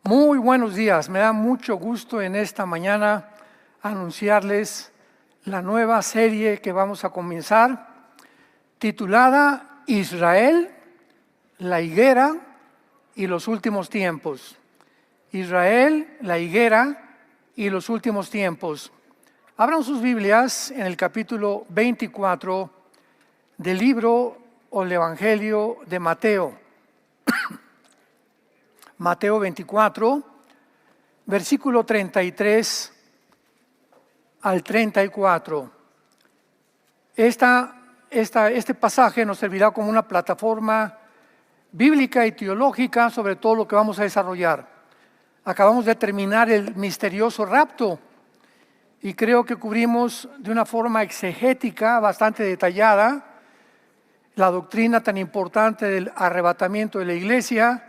Muy buenos días, me da mucho gusto en esta mañana anunciarles la nueva serie que vamos a comenzar, titulada Israel, la higuera y los últimos tiempos. Israel, la higuera y los últimos tiempos. Abran sus Biblias en el capítulo 24 del libro o el Evangelio de Mateo. Mateo 24, versículo 33 al 34. Este pasaje nos servirá como una plataforma bíblica y teológica sobre todo lo que vamos a desarrollar. Acabamos de terminar el misterioso rapto y creo que cubrimos de una forma exegética bastante detallada la doctrina tan importante del arrebatamiento de la iglesia.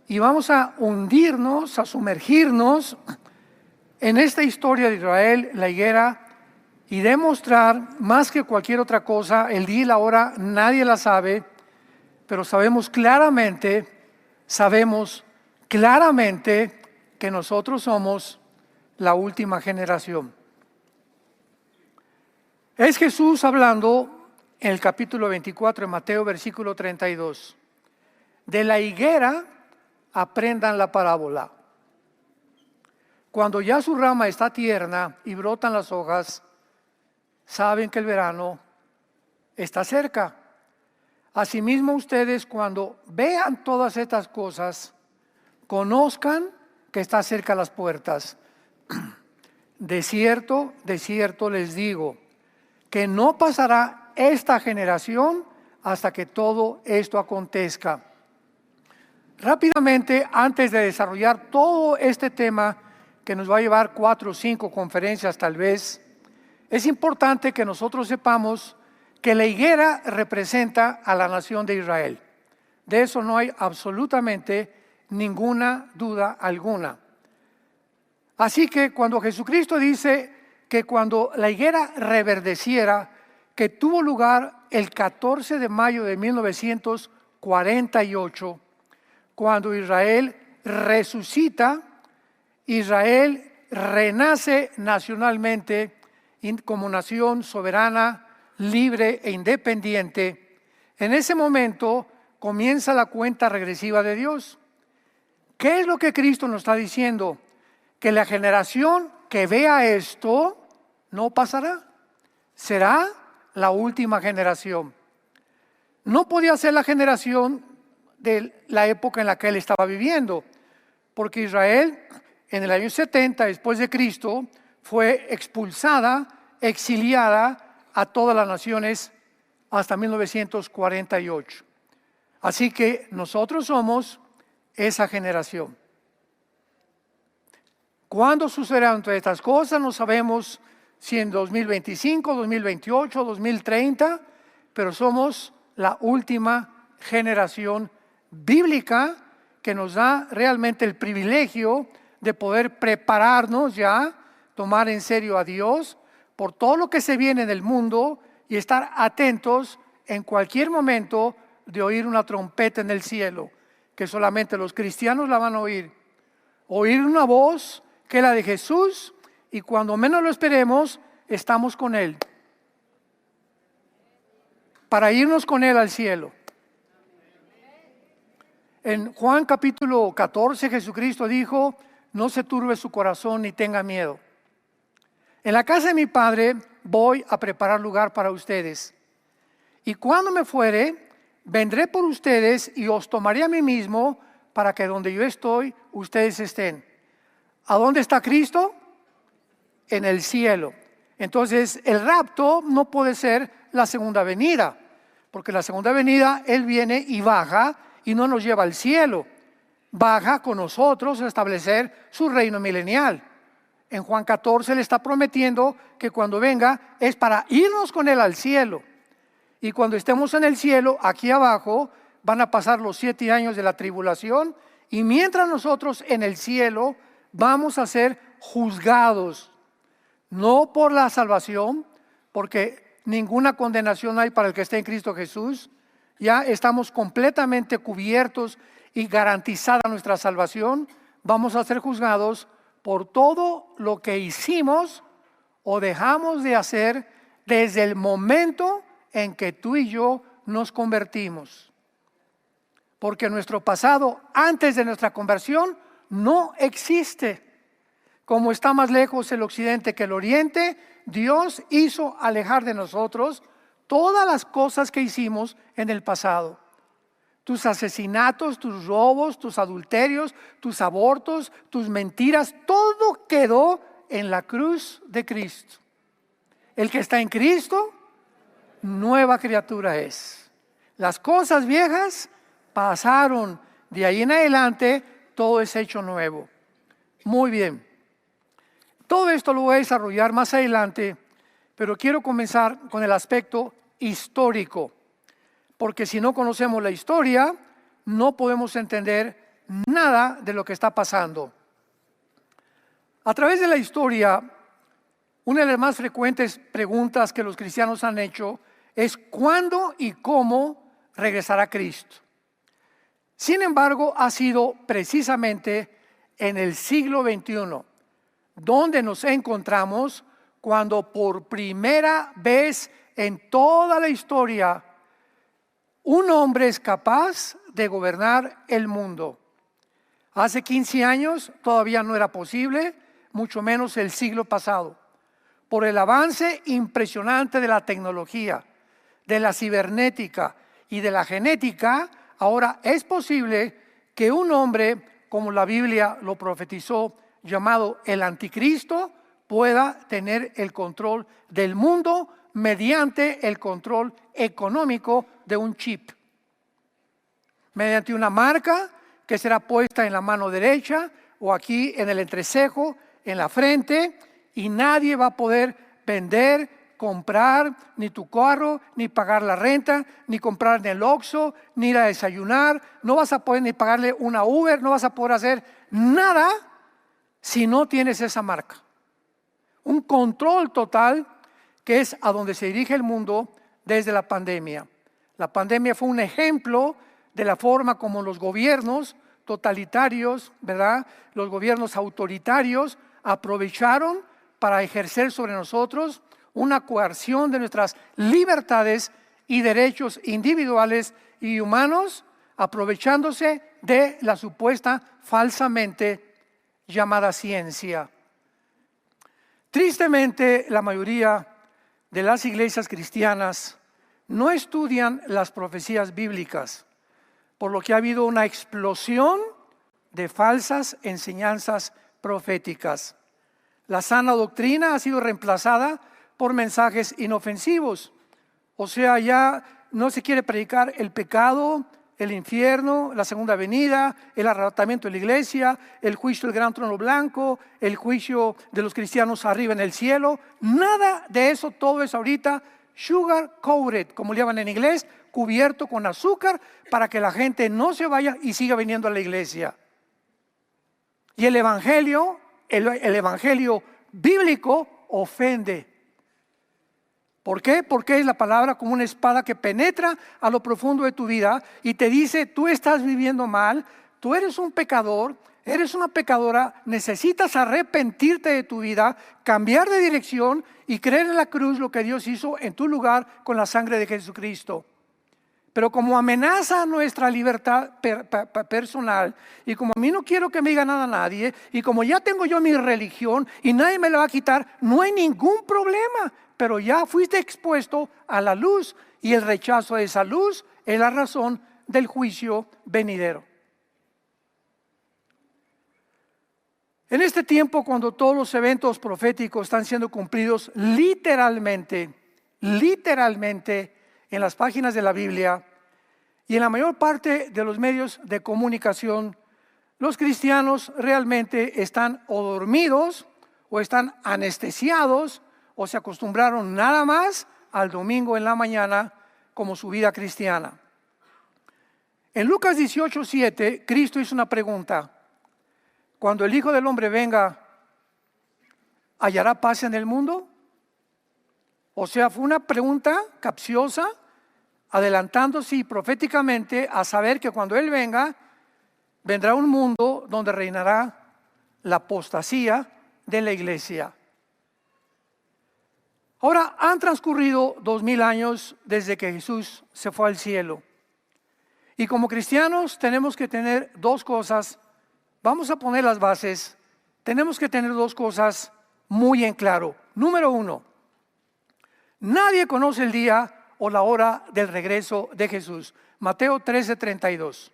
Y vamos a hundirnos, a sumergirnos en esta historia de Israel, la higuera, y demostrar más que cualquier otra cosa, el día y la hora nadie la sabe, pero sabemos claramente que nosotros somos la última generación. Es Jesús hablando en el capítulo 24 de Mateo, versículo 32. De la higuera aprendan la parábola. Cuando ya su rama está tierna y brotan las hojas, saben que el verano está cerca. Asimismo ustedes, cuando vean todas estas cosas, conozcan que está cerca las puertas. De cierto les digo, que no pasará esta generación hasta que todo esto acontezca. Rápidamente, antes de desarrollar todo este tema, que nos va a llevar 4 o 5 conferencias tal vez, es importante que nosotros sepamos que la higuera representa a la nación de Israel. De eso no hay absolutamente ninguna duda alguna. Así que cuando Jesucristo dice que cuando la higuera reverdeciera, que tuvo lugar el 14 de mayo de 1948, cuando Israel resucita, Israel renace nacionalmente como nación soberana, libre e independiente. En ese momento comienza la cuenta regresiva de Dios. ¿Qué es lo que Cristo nos está diciendo? Que la generación que vea esto no pasará. Será la última generación. No podía ser la generación de la época en la que él estaba viviendo, porque Israel en el año 70 después de Cristo fue expulsada, exiliada a todas las naciones hasta 1948. Así que nosotros somos esa generación. ¿Cuándo sucederán todas estas cosas? No sabemos si en 2025, 2028, 2030, pero somos la última generación bíblica que nos da realmente el privilegio de poder prepararnos ya, tomar en serio a Dios por todo lo que se viene en el mundo y estar atentos en cualquier momento de oír una trompeta en el cielo, que solamente los cristianos la van a oír. Oír una voz que es la de Jesús y cuando menos lo esperemos, estamos con Él. Para irnos con Él al cielo. En Juan capítulo 14, Jesucristo dijo, no se turbe su corazón ni tenga miedo. En la casa de mi Padre voy a preparar lugar para ustedes. Y cuando me fuere, vendré por ustedes y os tomaré a mí mismo para que donde yo estoy, ustedes estén. ¿A dónde está Cristo? En el cielo. Entonces, el rapto no puede ser la segunda venida, porque la segunda venida Él viene y baja y no nos lleva al cielo. Baja con nosotros a establecer su reino milenial. En Juan 14 le está prometiendo que cuando venga es para irnos con Él al cielo. Y cuando estemos en el cielo, aquí abajo, van a pasar los 7 años de la tribulación. Y mientras nosotros en el cielo vamos a ser juzgados. No por la salvación, porque ninguna condenación hay para el que esté en Cristo Jesús. Ya estamos completamente cubiertos y garantizada nuestra salvación. vamos a ser juzgados por todo lo que hicimos o dejamos de hacer desde el momento en que tú y yo nos convertimos. Porque nuestro pasado antes de nuestra conversión no existe. Como está más lejos el occidente que el oriente, Dios hizo alejar de nosotros todas las cosas que hicimos en el pasado. Tus asesinatos, tus robos, tus adulterios, tus abortos, tus mentiras, todo quedó en la cruz de Cristo. El que está en Cristo, nueva criatura es. Las cosas viejas pasaron, de ahí en adelante todo es hecho nuevo. Muy bien. Todo esto lo voy a desarrollar más adelante, pero quiero comenzar con el aspecto histórico, porque si no conocemos la historia, no podemos entender nada de lo que está pasando. A través de la historia, una de las más frecuentes preguntas que los cristianos han hecho es ¿cuándo y cómo regresará Cristo? Sin embargo, ha sido precisamente en el siglo XXI donde nos encontramos cuando por primera vez en toda la historia un hombre es capaz de gobernar el mundo. Hace 15 años todavía no era posible, mucho menos el siglo pasado. Por el avance impresionante de la tecnología, de la cibernética y de la genética, ahora es posible que un hombre, como la Biblia lo profetizó, llamado el anticristo, pueda tener el control del mundo mediante el control económico de un chip. Mediante una marca que será puesta en la mano derecha o aquí en el entrecejo, en la frente, y nadie va a poder vender, comprar ni tu carro, ni pagar la renta, ni comprar en el Oxxo, ni ir a desayunar. No vas a poder ni pagarle una Uber, no vas a poder hacer nada si no tienes esa marca. Un control total que es a donde se dirige el mundo desde la pandemia. La pandemia fue un ejemplo de la forma como los gobiernos totalitarios, ¿verdad? Los gobiernos autoritarios aprovecharon para ejercer sobre nosotros una coerción de nuestras libertades y derechos individuales y humanos, aprovechándose de la supuesta falsamente llamada ciencia. Tristemente, la mayoría de las iglesias cristianas no estudian las profecías bíblicas, por lo que ha habido una explosión de falsas enseñanzas proféticas. La sana doctrina ha sido reemplazada por mensajes inofensivos. O sea, ya no se quiere predicar el pecado, el infierno, la segunda venida, el arrebatamiento de la iglesia, el juicio del gran trono blanco, el juicio de los cristianos arriba en el cielo. Nada de eso, todo es ahorita sugar coated, como le llaman en inglés, cubierto con azúcar para que la gente no se vaya y siga viniendo a la iglesia. Y el evangelio bíblico ofende. ¿Por qué? Porque es la palabra como una espada que penetra a lo profundo de tu vida y te dice, tú estás viviendo mal, tú eres un pecador, eres una pecadora, necesitas arrepentirte de tu vida, cambiar de dirección y creer en la cruz lo que Dios hizo en tu lugar con la sangre de Jesucristo. Pero como amenaza a nuestra libertad personal y como a mí no quiero que me diga nada a nadie y como ya tengo yo mi religión y nadie me la va a quitar, no hay ningún problema. Pero ya fuiste expuesto a la luz y el rechazo de esa luz es la razón del juicio venidero. En este tiempo, cuando todos los eventos proféticos están siendo cumplidos literalmente en las páginas de la Biblia y en la mayor parte de los medios de comunicación, los cristianos realmente están o dormidos o están anestesiados o se acostumbraron nada más al domingo en la mañana como su vida cristiana. En Lucas 18:7, Cristo hizo una pregunta. Cuando el Hijo del Hombre venga, ¿hallará paz en el mundo? O sea, fue una pregunta capciosa, adelantándose proféticamente a saber que cuando Él venga, vendrá un mundo donde reinará la apostasía de la iglesia. Ahora, han transcurrido 2000 años desde que Jesús se fue al cielo. Y como cristianos tenemos que tener dos cosas. Vamos a poner las bases. Tenemos que tener dos cosas muy en claro. Número uno, nadie conoce el día o la hora del regreso de Jesús. Mateo 13:32.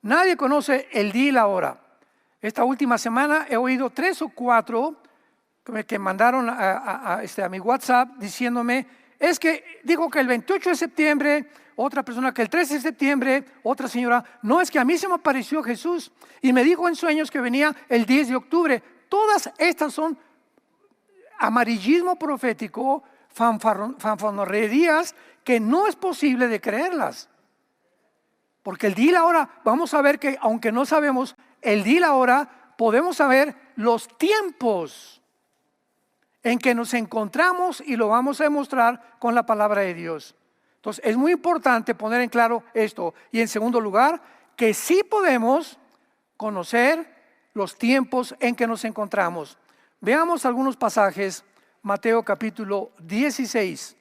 Nadie conoce el día y la hora. Esta última semana he oído 3 o 4 que mandaron a mi WhatsApp diciéndome, es que dijo que el 28 de septiembre, otra persona que el 13 de septiembre, otra señora, no, es que a mí se me apareció Jesús y me dijo en sueños que venía el 10 de octubre. Todas estas son amarillismo profético, fanfarronerías que no es posible de creerlas. Porque el día y la hora, vamos a ver que aunque no sabemos el día y la hora, podemos saber los tiempos en que nos encontramos y lo vamos a demostrar con la palabra de Dios. Entonces es muy importante poner en claro esto. Y en segundo lugar, que sí podemos conocer los tiempos en que nos encontramos. Veamos algunos pasajes, Mateo capítulo 16.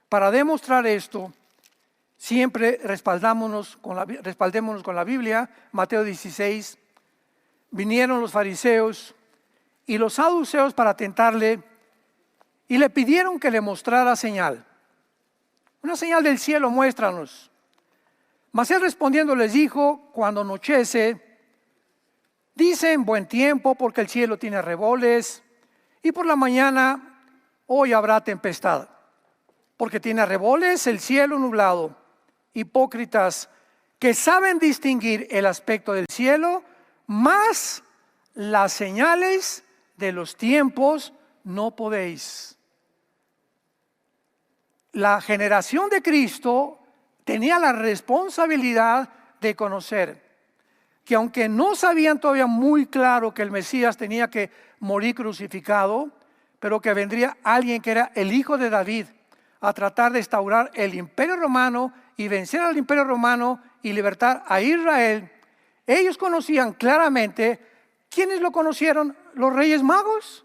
Para demostrar esto, siempre respaldémonos con la Biblia. Mateo 16. Vinieron los fariseos y los saduceos para tentarle y le pidieron que le mostrara señal. Una señal del cielo, muéstranos. Mas él respondiendo les dijo, cuando anochece, dice en buen tiempo porque el cielo tiene revoles y por la mañana hoy habrá tempestad. Porque tiene revoles el cielo nublado. Hipócritas que saben distinguir el aspecto del cielo, mas las señales de los tiempos no podéis. La generación de Cristo tenía la responsabilidad de conocer que aunque no sabían todavía muy claro que el Mesías tenía que morir crucificado, pero que vendría alguien que era el hijo de David a tratar de instaurar el imperio romano y vencer al imperio romano y libertar a Israel, ellos conocían claramente. ¿Quiénes lo conocieron? Los Reyes Magos.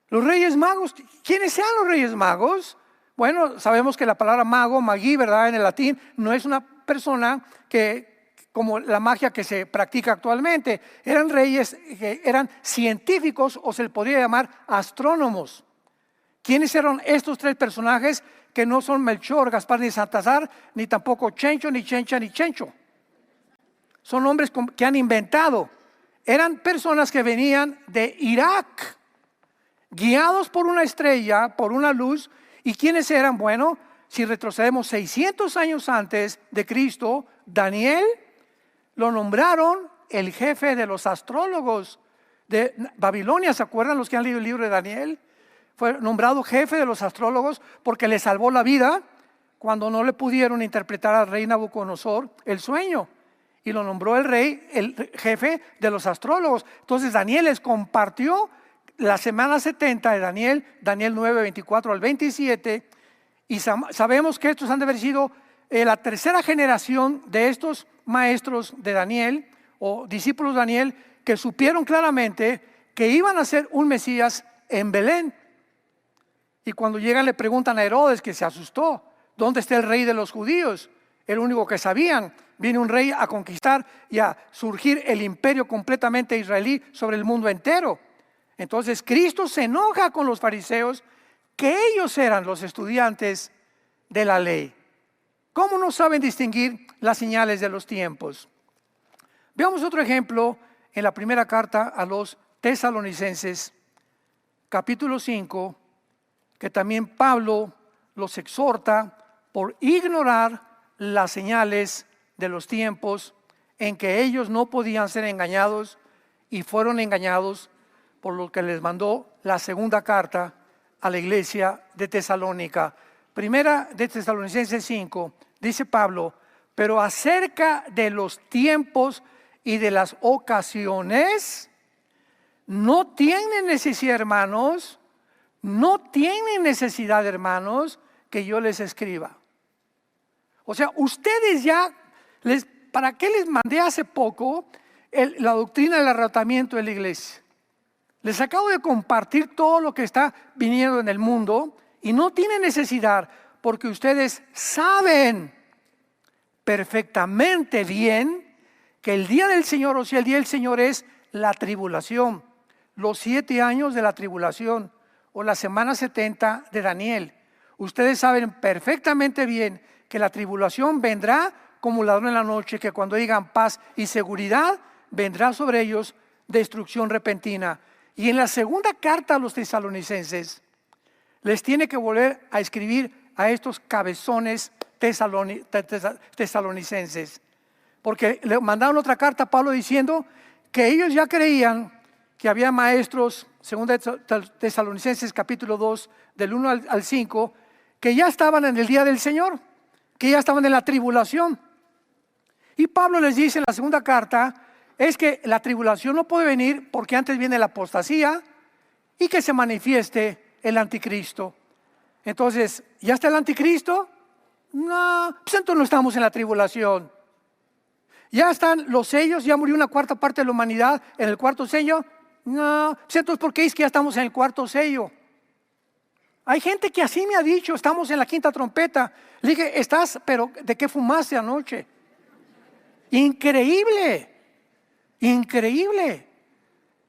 Los Reyes Magos. ¿Quiénes sean los Reyes Magos? Bueno, sabemos que la palabra mago, magí, ¿verdad? En el latín no es una persona que, como la magia que se practica actualmente, eran reyes que eran científicos o se les podría llamar astrónomos. ¿Quiénes eran estos tres personajes que no son Melchor, Gaspar ni Baltasar, ni tampoco Chencho, ni Chencha, ni Chencho? Son hombres que han inventado. Eran personas que venían de Irak, guiados por una estrella, por una luz. ¿Y quiénes eran? Bueno, si retrocedemos 600 años antes de Cristo, Daniel lo nombraron el jefe de los astrólogos de Babilonia. ¿Se acuerdan los que han leído el libro de Daniel? Fue nombrado jefe de los astrólogos porque le salvó la vida cuando no le pudieron interpretar al rey Nabucodonosor el sueño. Y lo nombró el rey, el jefe de los astrólogos. Entonces Daniel les compartió la semana 70 de Daniel 9, 24 al 27. Y sabemos que estos han de haber sido la tercera generación de estos maestros de Daniel o discípulos de Daniel que supieron claramente que iban a ser un Mesías en Belén. Y cuando llegan le preguntan a Herodes, que se asustó, ¿dónde está el rey de los judíos? El único que sabían. Viene un rey a conquistar y a surgir el imperio completamente israelí sobre el mundo entero. Entonces Cristo se enoja con los fariseos, que ellos eran los estudiantes de la ley. ¿Cómo no saben distinguir las señales de los tiempos? Veamos otro ejemplo en la primera carta a los Tesalonicenses, capítulo 5, que también Pablo los exhorta por ignorar las señales de los tiempos en que ellos no podían ser engañados y fueron engañados, por lo que les mandó la segunda carta a la iglesia de Tesalónica. Primera de Tesalonicenses 5, dice Pablo, pero acerca de los tiempos y de las ocasiones, no tienen necesidad, hermanos, no tienen necesidad, hermanos, que yo les escriba. O sea, ustedes ya, ¿Para qué les mandé hace poco la doctrina del arrebatamiento de la iglesia? Les acabo de compartir todo lo que está viniendo en el mundo y no tiene necesidad, porque ustedes saben perfectamente bien que el día del Señor, o sea, el día del Señor es la tribulación, los 7 años de la tribulación o la semana 70 de Daniel. Ustedes saben perfectamente bien que la tribulación vendrá como ladrón en la noche, que cuando digan paz y seguridad, vendrá sobre ellos destrucción repentina. Y en la segunda carta a los tesalonicenses, les tiene que volver a escribir a estos cabezones tesalonicenses, porque le mandaron otra carta a Pablo diciendo que ellos ya creían que había maestros, según Tesalonicenses capítulo 2, del 1 al 5, que ya estaban en el día del Señor, que ya estaban en la tribulación. Y Pablo les dice en la segunda carta, es que la tribulación no puede venir porque antes viene la apostasía y que se manifieste el anticristo. Entonces, ¿ya está el anticristo? No, pues entonces no estamos en la tribulación. ¿Ya están los sellos? ¿Ya murió una cuarta parte de la humanidad en el cuarto sello? No, pues entonces ¿por qué es que ya estamos en el cuarto sello? Hay gente que así me ha dicho, estamos en la quinta trompeta. Le dije, pero ¿de qué fumaste anoche? Increíble, increíble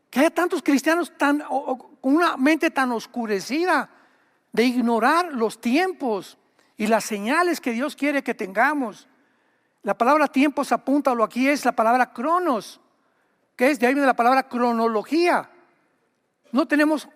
que haya tantos cristianos con una mente tan oscurecida de ignorar los tiempos y las señales que Dios quiere que tengamos. La palabra tiempos, apúntalo aquí, es la palabra cronos, que es de ahí viene la palabra cronología. No tenemos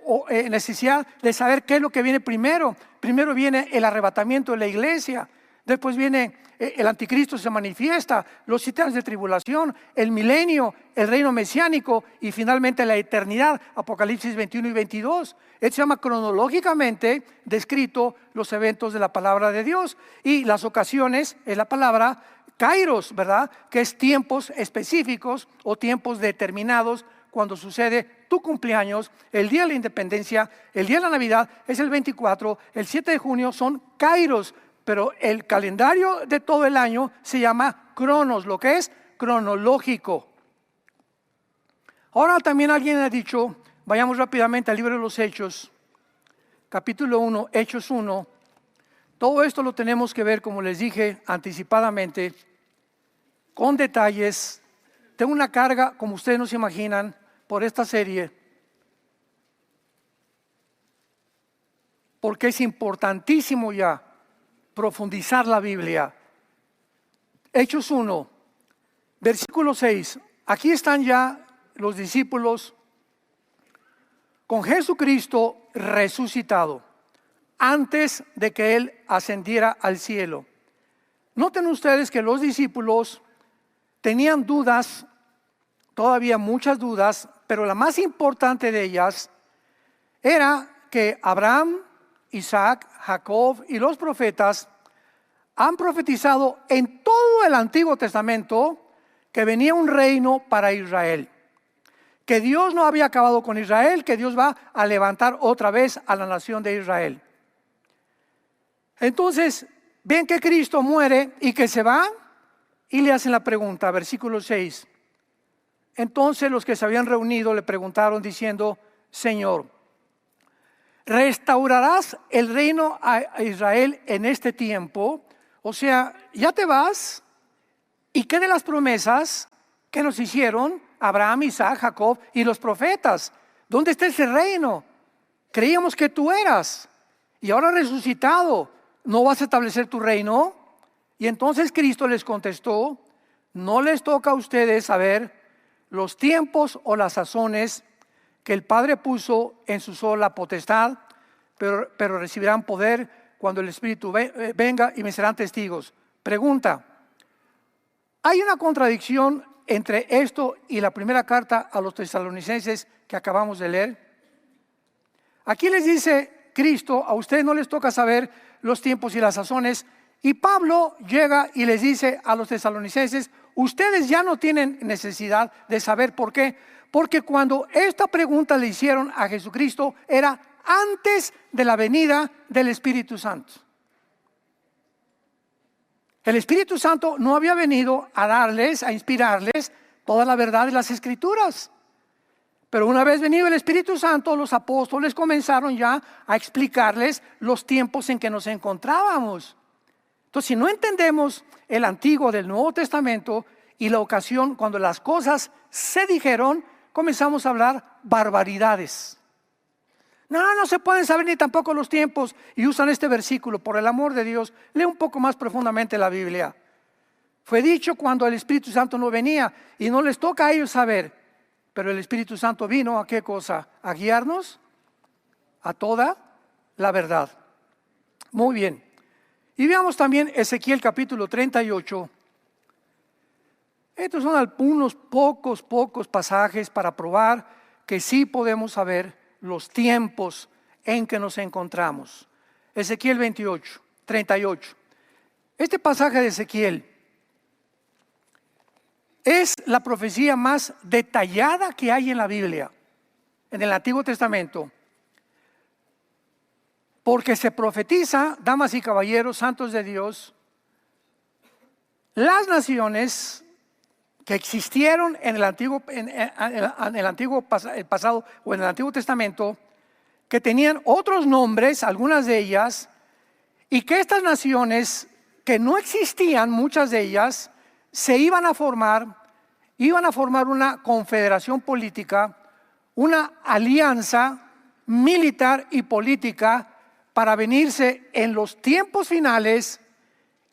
necesidad de saber qué es lo que viene primero. Primero viene el arrebatamiento de la iglesia, después viene el anticristo, se manifiesta, los 7 años de tribulación, el milenio, el reino mesiánico y finalmente la eternidad, Apocalipsis 21 y 22. Esto se llama cronológicamente descrito los eventos de la palabra de Dios, y las ocasiones es la palabra kairos, ¿verdad? Que es tiempos específicos o tiempos determinados. Cuando sucede tu cumpleaños, el día de la independencia, el día de la Navidad es el 24, el 7 de junio son kairos, pero el calendario de todo el año se llama cronos, lo que es cronológico. Ahora también alguien ha dicho, vayamos rápidamente al libro de los Hechos, capítulo 1, Hechos 1. Todo esto lo tenemos que ver, como les dije anticipadamente, con detalles. Tengo una carga, como ustedes no se imaginan, por esta serie, porque es importantísimo ya profundizar la Biblia. Hechos 1, versículo 6. Aquí están ya los discípulos con Jesucristo resucitado, antes de que Él ascendiera al cielo. Noten ustedes que los discípulos tenían dudas, todavía muchas dudas, pero la más importante de ellas era que Abraham, Isaac, Jacob y los profetas han profetizado en todo el Antiguo Testamento que venía un reino para Israel, que Dios no había acabado con Israel, que Dios va a levantar otra vez a la nación de Israel. Entonces ven que Cristo muere y que se va, y le hacen la pregunta, versículo 6. Entonces los que se habían reunido le preguntaron diciendo, Señor, ¿restaurarás el reino a Israel en este tiempo? O sea, ¿ya te vas? ¿Y qué de las promesas que nos hicieron Abraham, Isaac, Jacob y los profetas? ¿Dónde está ese reino? Creíamos que tú eras, y ahora resucitado, ¿no vas a establecer tu reino? Y entonces Cristo les contestó, no les toca a ustedes saber los tiempos o las sazones que el Padre puso en su sola potestad, pero recibirán poder cuando el Espíritu venga y me serán testigos. Pregunta, ¿hay una contradicción entre esto y la primera carta a los tesalonicenses que acabamos de leer? Aquí les dice Cristo, a ustedes no les toca saber los tiempos y las sazones, y Pablo llega y les dice a los tesalonicenses, ustedes ya no tienen necesidad de saber por qué, porque cuando esta pregunta le hicieron a Jesucristo era antes de la venida del Espíritu Santo. El Espíritu Santo no había venido a darles, a inspirarles toda la verdad de las Escrituras. Pero una vez venido el Espíritu Santo, los apóstoles comenzaron ya a explicarles los tiempos en que nos encontrábamos. Entonces, si no entendemos el Antiguo del Nuevo Testamento y la ocasión cuando las cosas se dijeron, comenzamos a hablar barbaridades. No se pueden saber ni tampoco los tiempos, y usan este versículo. Por el amor de Dios, lee un poco más profundamente la Biblia. Fue dicho cuando el Espíritu Santo no venía y no les toca a ellos saber. Pero el Espíritu Santo vino ¿a qué cosa? A guiarnos a toda la verdad. Muy bien. Y veamos también Ezequiel capítulo 38. Estos son algunos pocos pasajes para probar que sí podemos saber los tiempos en que nos encontramos. Ezequiel 38. Este pasaje de Ezequiel es la profecía más detallada que hay en la Biblia, en el Antiguo Testamento. Porque se profetiza, damas y caballeros, santos de Dios, las naciones que existieron en el antiguo pasado o en el Antiguo Testamento, que tenían otros nombres, algunas de ellas, y que estas naciones que no existían, muchas de ellas, se iban a formar una confederación política, una alianza militar y política para venirse en los tiempos finales,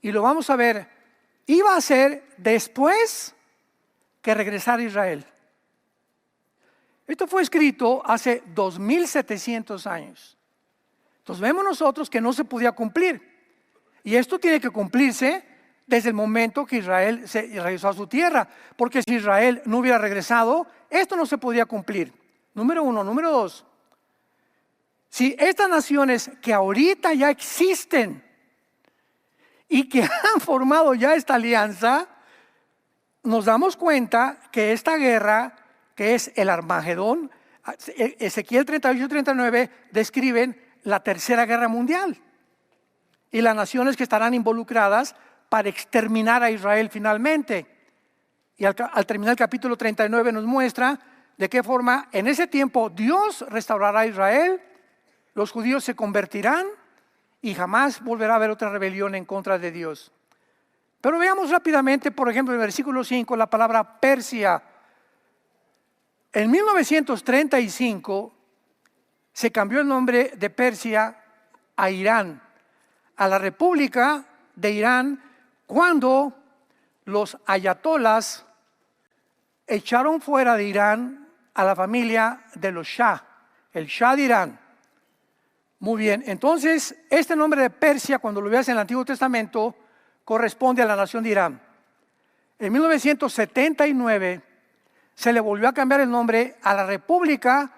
y lo vamos a ver, iba a ser después que regresara Israel. Esto fue escrito hace 2700 años. Entonces vemos nosotros que no se podía cumplir, y esto tiene que cumplirse desde el momento que Israel se regresó a su tierra, porque si Israel no hubiera regresado, esto no se podía cumplir. Número uno. Número dos, si estas naciones que ahorita ya existen y que han formado ya esta alianza, nos damos cuenta que esta guerra, que es el Armagedón, Ezequiel 38 y 39 describen la tercera guerra mundial y las naciones que estarán involucradas para exterminar a Israel finalmente. Y al terminar el capítulo 39 nos muestra de qué forma en ese tiempo Dios restaurará a Israel, los judíos se convertirán y jamás volverá a haber otra rebelión en contra de Dios. Pero veamos rápidamente, por ejemplo, en el versículo 5, la palabra Persia. En 1935 se cambió el nombre de Persia a Irán, a la República de Irán, cuando los ayatolas echaron fuera de Irán a la familia de los Shah, el Shah de Irán. Muy bien, entonces este nombre de Persia, cuando lo veas en el Antiguo Testamento, corresponde a la nación de Irán. En 1979 se le volvió a cambiar el nombre a la República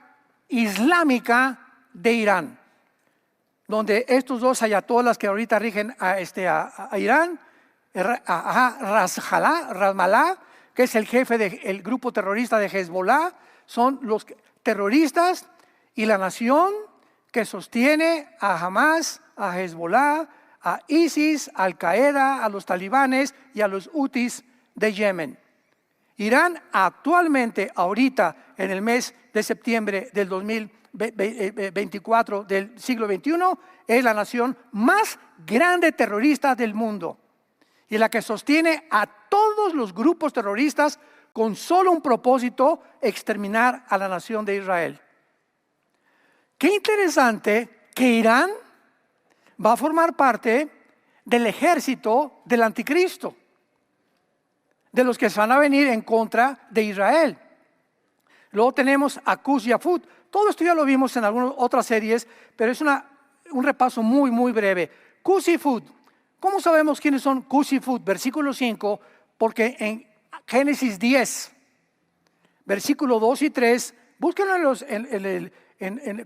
Islámica de Irán, donde estos dos ayatolas que ahorita rigen a Irán, Ramallah, que es el jefe del grupo terrorista de Hezbollah, son los terroristas, y la nación que sostiene a Hamas, a Hezbollah, a ISIS, a Al-Qaeda, a los talibanes y a los hutis de Yemen. Irán actualmente, ahorita, en el mes de septiembre del 2024 del siglo XXI, es la nación más grande terrorista del mundo y la que sostiene a todos los grupos terroristas con solo un propósito: exterminar a la nación de Israel. Qué interesante que Irán va a formar parte del ejército del anticristo, de los que se van a venir en contra de Israel. Luego tenemos a Cus y a Fut. Todo esto ya lo vimos en algunas otras series, pero es un repaso muy breve. Cus y Fut. ¿Cómo sabemos quiénes son Cus y Fut? Versículo 5, porque en Génesis 10, versículo 2 y 3, búsquenlo en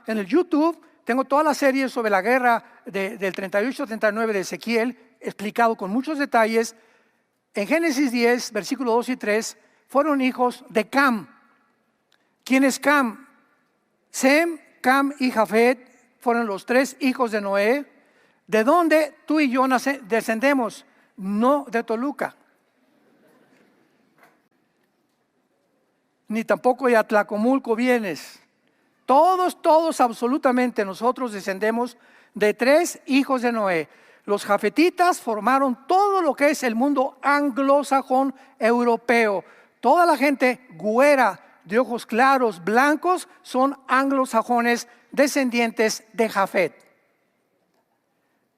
el YouTube. Tengo toda la serie sobre la guerra del 38-39 de Ezequiel, explicado con muchos detalles. En Génesis 10, versículo 2 y 3, fueron hijos de Cam. ¿Quién es Cam? Sem, Cam y Jafet fueron los tres hijos de Noé, de donde tú y yo descendemos. no de Toluca, ni tampoco de Atlacomulco vienes. Todos absolutamente nosotros descendemos de 3 hijos de Noé. Los jafetitas formaron todo lo que es el mundo anglosajón europeo. Toda la gente güera, de ojos claros, blancos, son anglosajones descendientes de Jafet.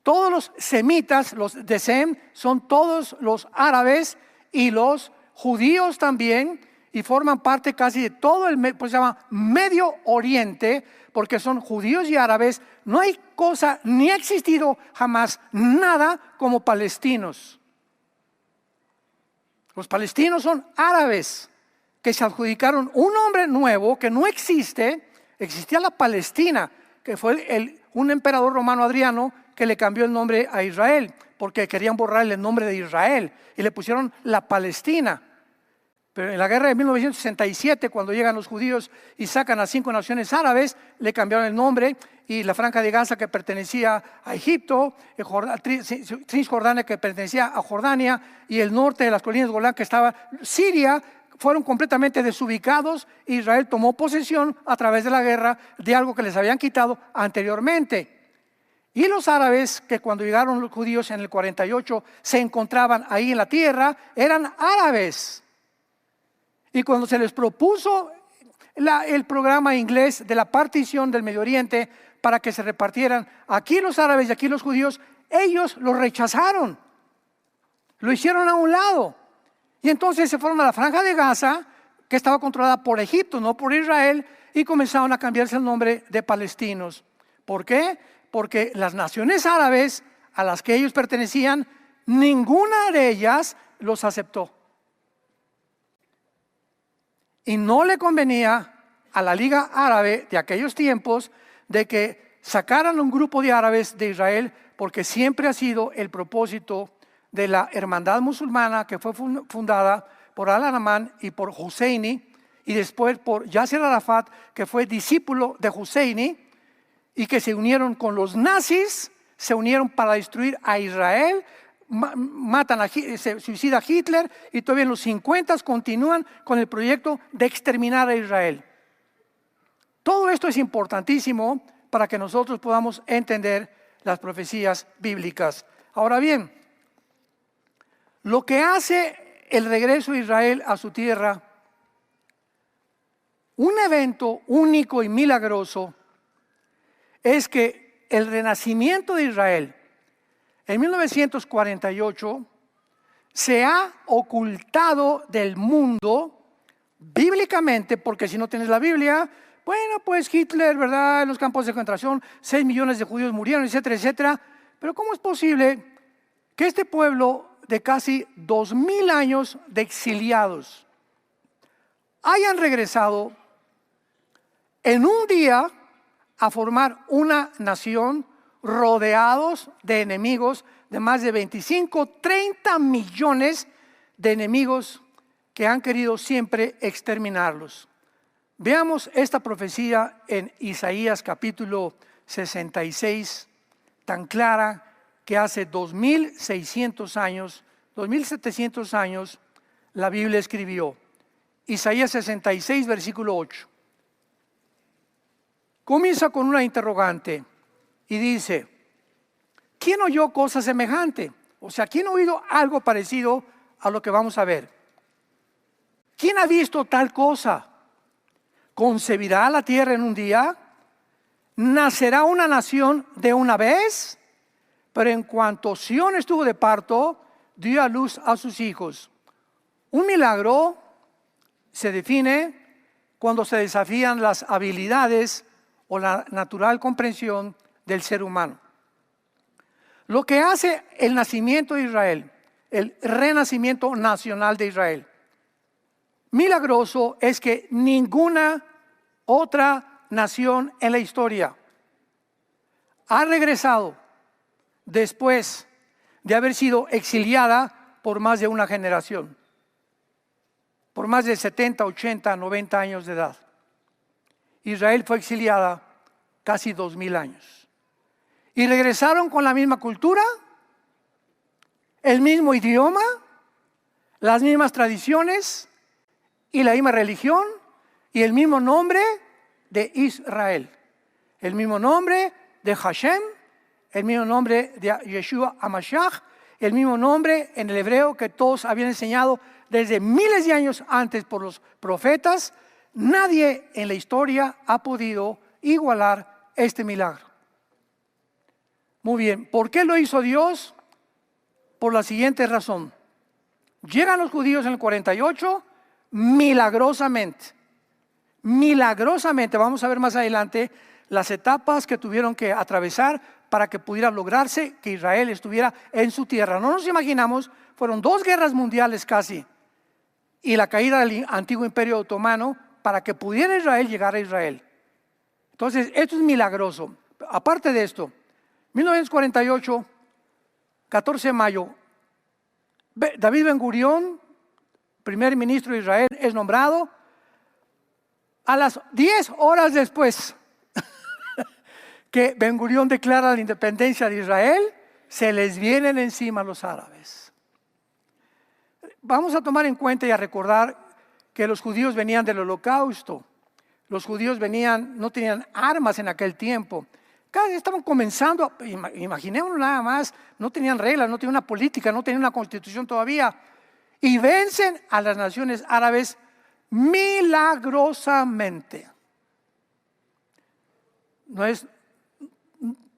Todos los semitas, los de Sem, son todos los árabes y los judíos también, y forman parte casi de todo pues se llama Medio Oriente, porque son judíos y árabes. No hay cosa, ni ha existido jamás nada como palestinos. Los palestinos son árabes que se adjudicaron un nombre nuevo que no existe. Existía la Palestina, que fue un emperador romano, Adriano, que le cambió el nombre a Israel, porque querían borrarle el nombre de Israel y le pusieron la Palestina. Pero en la guerra de 1967, cuando llegan los judíos y sacan a 5 naciones árabes, le cambiaron el nombre, y la Franja de Gaza, que pertenecía a Egipto, Cisjordania, que pertenecía a Jordania, y el norte de las colinas de Golán, que estaba Siria, fueron completamente desubicados. Israel tomó posesión a través de la guerra de algo que les habían quitado anteriormente. Y los árabes, que cuando llegaron los judíos en el 48 se encontraban ahí en la tierra, eran árabes. Y cuando se les propuso el programa inglés de la partición del Medio Oriente para que se repartieran aquí los árabes y aquí los judíos, ellos lo rechazaron, lo hicieron a un lado. Y entonces se fueron a la Franja de Gaza, que estaba controlada por Egipto, no por Israel, y comenzaron a cambiarse el nombre de palestinos. ¿Por qué? Porque las naciones árabes a las que ellos pertenecían, ninguna de ellas los aceptó. Y no le convenía a la Liga Árabe de aquellos tiempos de que sacaran un grupo de árabes de Israel, porque siempre ha sido el propósito de la hermandad musulmana, que fue fundada por Al-Anamán y por Husseini, y después por Yasser Arafat, que fue discípulo de Husseini, y que se unieron con los nazis, se unieron para destruir a Israel. Se suicida Hitler, y todavía en los 50 continúan con el proyecto de exterminar a Israel. Todo esto es importantísimo para que nosotros podamos entender las profecías bíblicas. Ahora bien, lo que hace el regreso de Israel a su tierra, un evento único y milagroso, es que el renacimiento de Israel en 1948 se ha ocultado del mundo bíblicamente, porque si no tienes la Biblia, bueno, pues Hitler, ¿verdad? En los campos de concentración, 6 millones de judíos murieron, etcétera, etcétera. Pero ¿cómo es posible que este pueblo de casi 2000 años de exiliados hayan regresado en un día a formar una nación, rodeados de enemigos, de más de 25, 30 millones de enemigos que han querido siempre exterminarlos? Veamos esta profecía en Isaías capítulo 66, tan clara, que hace 2600 años, 2700 años, la Biblia escribió. Isaías 66, versículo 8. Comienza con una interrogante y dice: ¿quién oyó cosa semejante? O sea, ¿quién ha oído algo parecido a lo que vamos a ver? ¿Quién ha visto tal cosa? ¿Concebirá la tierra en un día? ¿Nacerá una nación de una vez? Pero en cuanto Sión estuvo de parto, dio a luz a sus hijos. Un milagro se define cuando se desafían las habilidades o la natural comprensión del ser humano. Lo que hace el nacimiento de Israel, el renacimiento nacional de Israel, milagroso, es que ninguna otra nación en la historia ha regresado después de haber sido exiliada por más de una generación, por más de 70, 80, 90 años de edad. Israel fue exiliada casi 2000 años. ¿Y regresaron con la misma cultura? el mismo idioma, las mismas tradiciones y la misma religión y el mismo nombre de Israel, el mismo nombre de Hashem, el mismo nombre de Yeshua HaMashiach, el mismo nombre en el hebreo que todos habían enseñado desde miles de años antes por los profetas. Nadie en la historia ha podido igualar este milagro. Muy bien, ¿por qué lo hizo Dios? Por la siguiente razón. Llegan los judíos en el 48 milagrosamente. Milagrosamente, vamos a ver más adelante las etapas que tuvieron que atravesar para que pudiera lograrse que Israel estuviera en su tierra. No nos imaginamos, fueron 2 guerras mundiales casi y la caída del antiguo imperio otomano para que pudiera Israel llegar a Israel. Entonces, esto es milagroso. Aparte de esto, 1948, 14 de mayo, David Ben Gurión, primer ministro de Israel, es nombrado. A las 10 horas después que Ben Gurión declara la independencia de Israel, se les vienen encima los árabes. Vamos a tomar en cuenta y a recordar que los judíos venían del holocausto. Los judíos no tenían armas en aquel tiempo. Cada vez estaban comenzando, imaginémonos nada más, no tenían reglas, no tenían una política, no tenían una constitución todavía. Y vencen a las naciones árabes milagrosamente.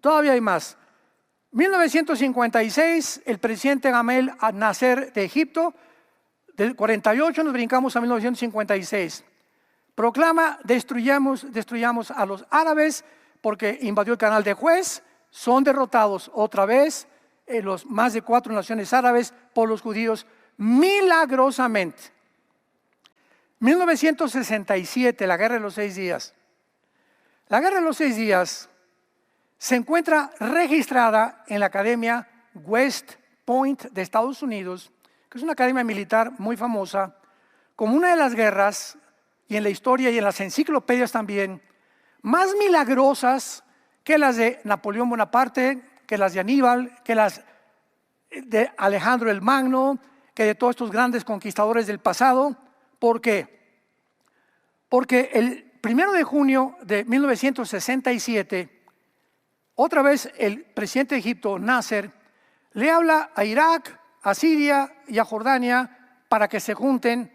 Todavía hay más. 1956, el presidente Gamal Nasser de Egipto, del 48 nos brincamos a 1956. Proclama, destruyamos a los árabes porque invadió el canal de Suez. Son derrotados otra vez los más de 4 naciones árabes por los judíos milagrosamente. 1967, la Guerra de los 6 días. La Guerra de los 6 días se encuentra registrada en la Academia West Point de Estados Unidos, que es una academia militar muy famosa, como una de las guerras, y en la historia y en las enciclopedias también, más milagrosas que las de Napoleón Bonaparte, que las de Aníbal, que las de Alejandro el Magno, que de todos estos grandes conquistadores del pasado. ¿Por qué? Porque el 1 de junio de 1967, otra vez el presidente de Egipto, Nasser, le habla a Irak, a Siria y a Jordania para que se junten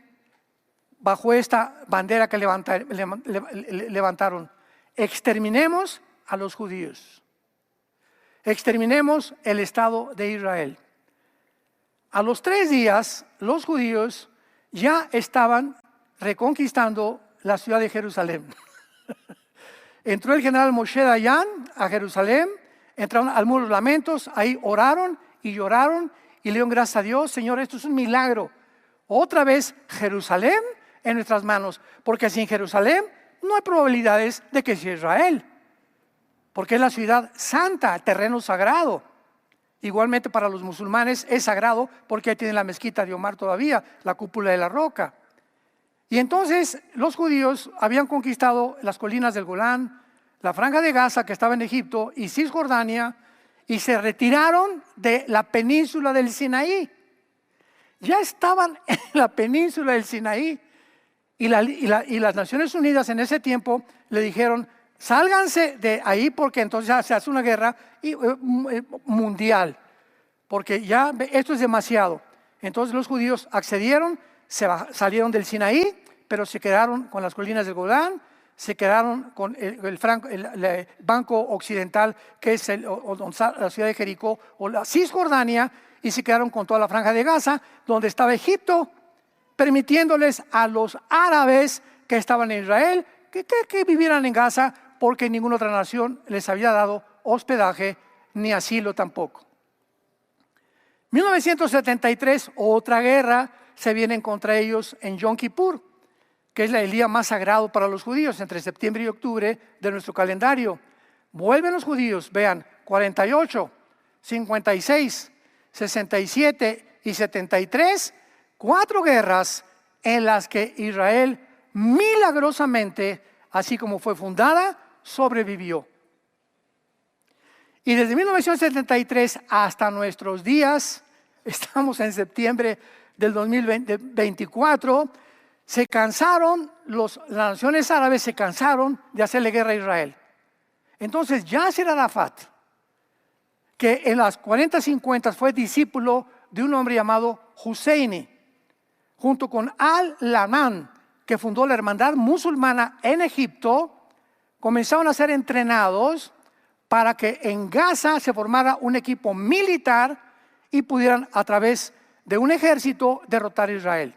bajo esta bandera que levantaron. Exterminemos a los judíos. Exterminemos el Estado de Israel. A los 3 días, los judíos ya estaban reconquistando la ciudad de Jerusalén. Entró el general Moshe Dayan a Jerusalén, entraron al Muro de los Lamentos, ahí oraron y lloraron y le dieron gracias a Dios. Señor, esto es un milagro. Otra vez Jerusalén en nuestras manos, porque sin Jerusalén no hay probabilidades de que sea Israel, porque es la ciudad santa, el terreno sagrado. Igualmente para los musulmanes es sagrado porque ahí tienen la mezquita de Omar todavía, la cúpula de la roca. Y entonces los judíos habían conquistado las colinas del Golán, la franja de Gaza que estaba en Egipto y Cisjordania, y se retiraron de la península del Sinaí. Ya estaban en la península del Sinaí y las Naciones Unidas en ese tiempo le dijeron: sálganse de ahí porque entonces se hace una guerra mundial, porque ya esto es demasiado. Entonces los judíos accedieron, salieron del Sinaí, pero se quedaron con las colinas del Golán, se quedaron con el banco occidental, que es la ciudad de Jericó o la Cisjordania, y se quedaron con toda la franja de Gaza, donde estaba Egipto, permitiéndoles a los árabes que estaban en Israel que vivieran en Gaza, porque ninguna otra nación les había dado hospedaje ni asilo tampoco. 1973, otra guerra se viene contra ellos en Yom Kippur, que es el día más sagrado para los judíos, entre septiembre y octubre de nuestro calendario. Vuelven los judíos, vean, 48, 56, 67 y 73, 4 guerras en las que Israel milagrosamente, así como fue fundada, sobrevivió. Y desde 1973 hasta nuestros días, estamos en septiembre del 2024, se cansaron, las naciones árabes se cansaron de hacerle guerra a Israel. Entonces Yasser Arafat, que en las 40-50 fue discípulo de un hombre llamado Husseini, junto con Al-Laman, que fundó la hermandad musulmana en Egipto, comenzaron a ser entrenados para que en Gaza se formara un equipo militar y pudieran a través de un ejército derrotar a Israel.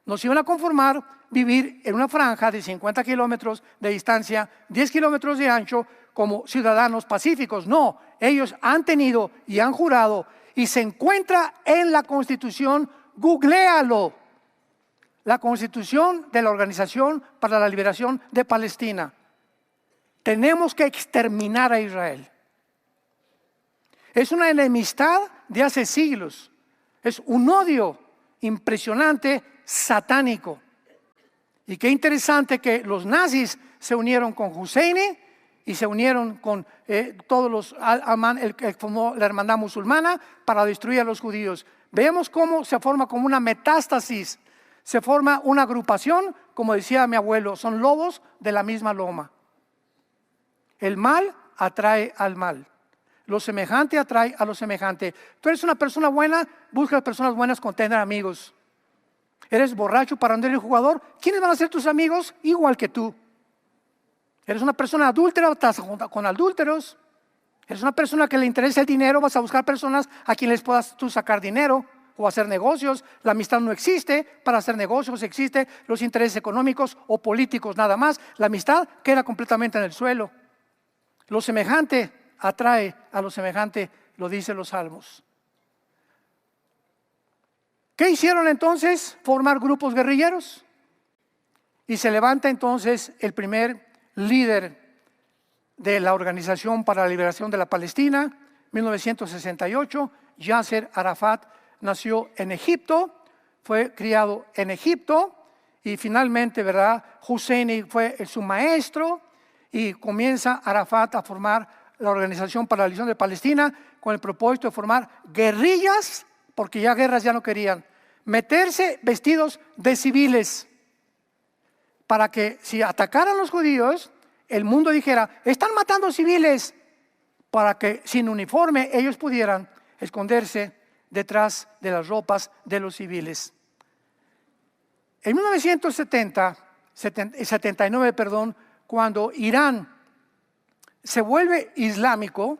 Nos iban a conformar vivir en una franja de 50 kilómetros de distancia, 10 kilómetros de ancho, como ciudadanos pacíficos. No, ellos han tenido y han jurado, y se encuentra en la Constitución, googléalo, la Constitución de la Organización para la Liberación de Palestina. Tenemos que exterminar a Israel. Es una enemistad de hace siglos. Es un odio impresionante, satánico. Y qué interesante que los nazis se unieron con Husseini y se unieron con todos los el que formó la hermandad musulmana para destruir a los judíos. Veamos cómo se forma como una metástasis. Se forma una agrupación, como decía mi abuelo, son lobos de la misma loma. El mal atrae al mal. Lo semejante atrae a lo semejante. Tú eres una persona buena, buscas personas buenas con tener amigos. Eres borracho, parrandero y jugador, ¿quiénes van a ser tus amigos? Igual que tú. Eres una persona adúltera, estás con adúlteros. Eres una persona que le interesa el dinero, vas a buscar personas a quienes les puedas tú sacar dinero o hacer negocios. La amistad no existe para hacer negocios, existe los intereses económicos o políticos nada más. La amistad queda completamente en el suelo. Lo semejante atrae a lo semejante, lo dicen los salmos. ¿Qué hicieron entonces? Formar grupos guerrilleros. Y se levanta entonces el primer líder de la Organización para la Liberación de la Palestina, 1968, Yasser Arafat. Nació en Egipto, fue criado en Egipto y finalmente, ¿verdad? Husseini fue su maestro y comienza Arafat a formar la Organización para la Liberación de Palestina con el propósito de formar guerrillas, porque ya guerras ya no querían, meterse vestidos de civiles para que si atacaran los judíos, el mundo dijera, están matando civiles, para que sin uniforme ellos pudieran esconderse detrás de las ropas de los civiles. En 1979, cuando Irán se vuelve islámico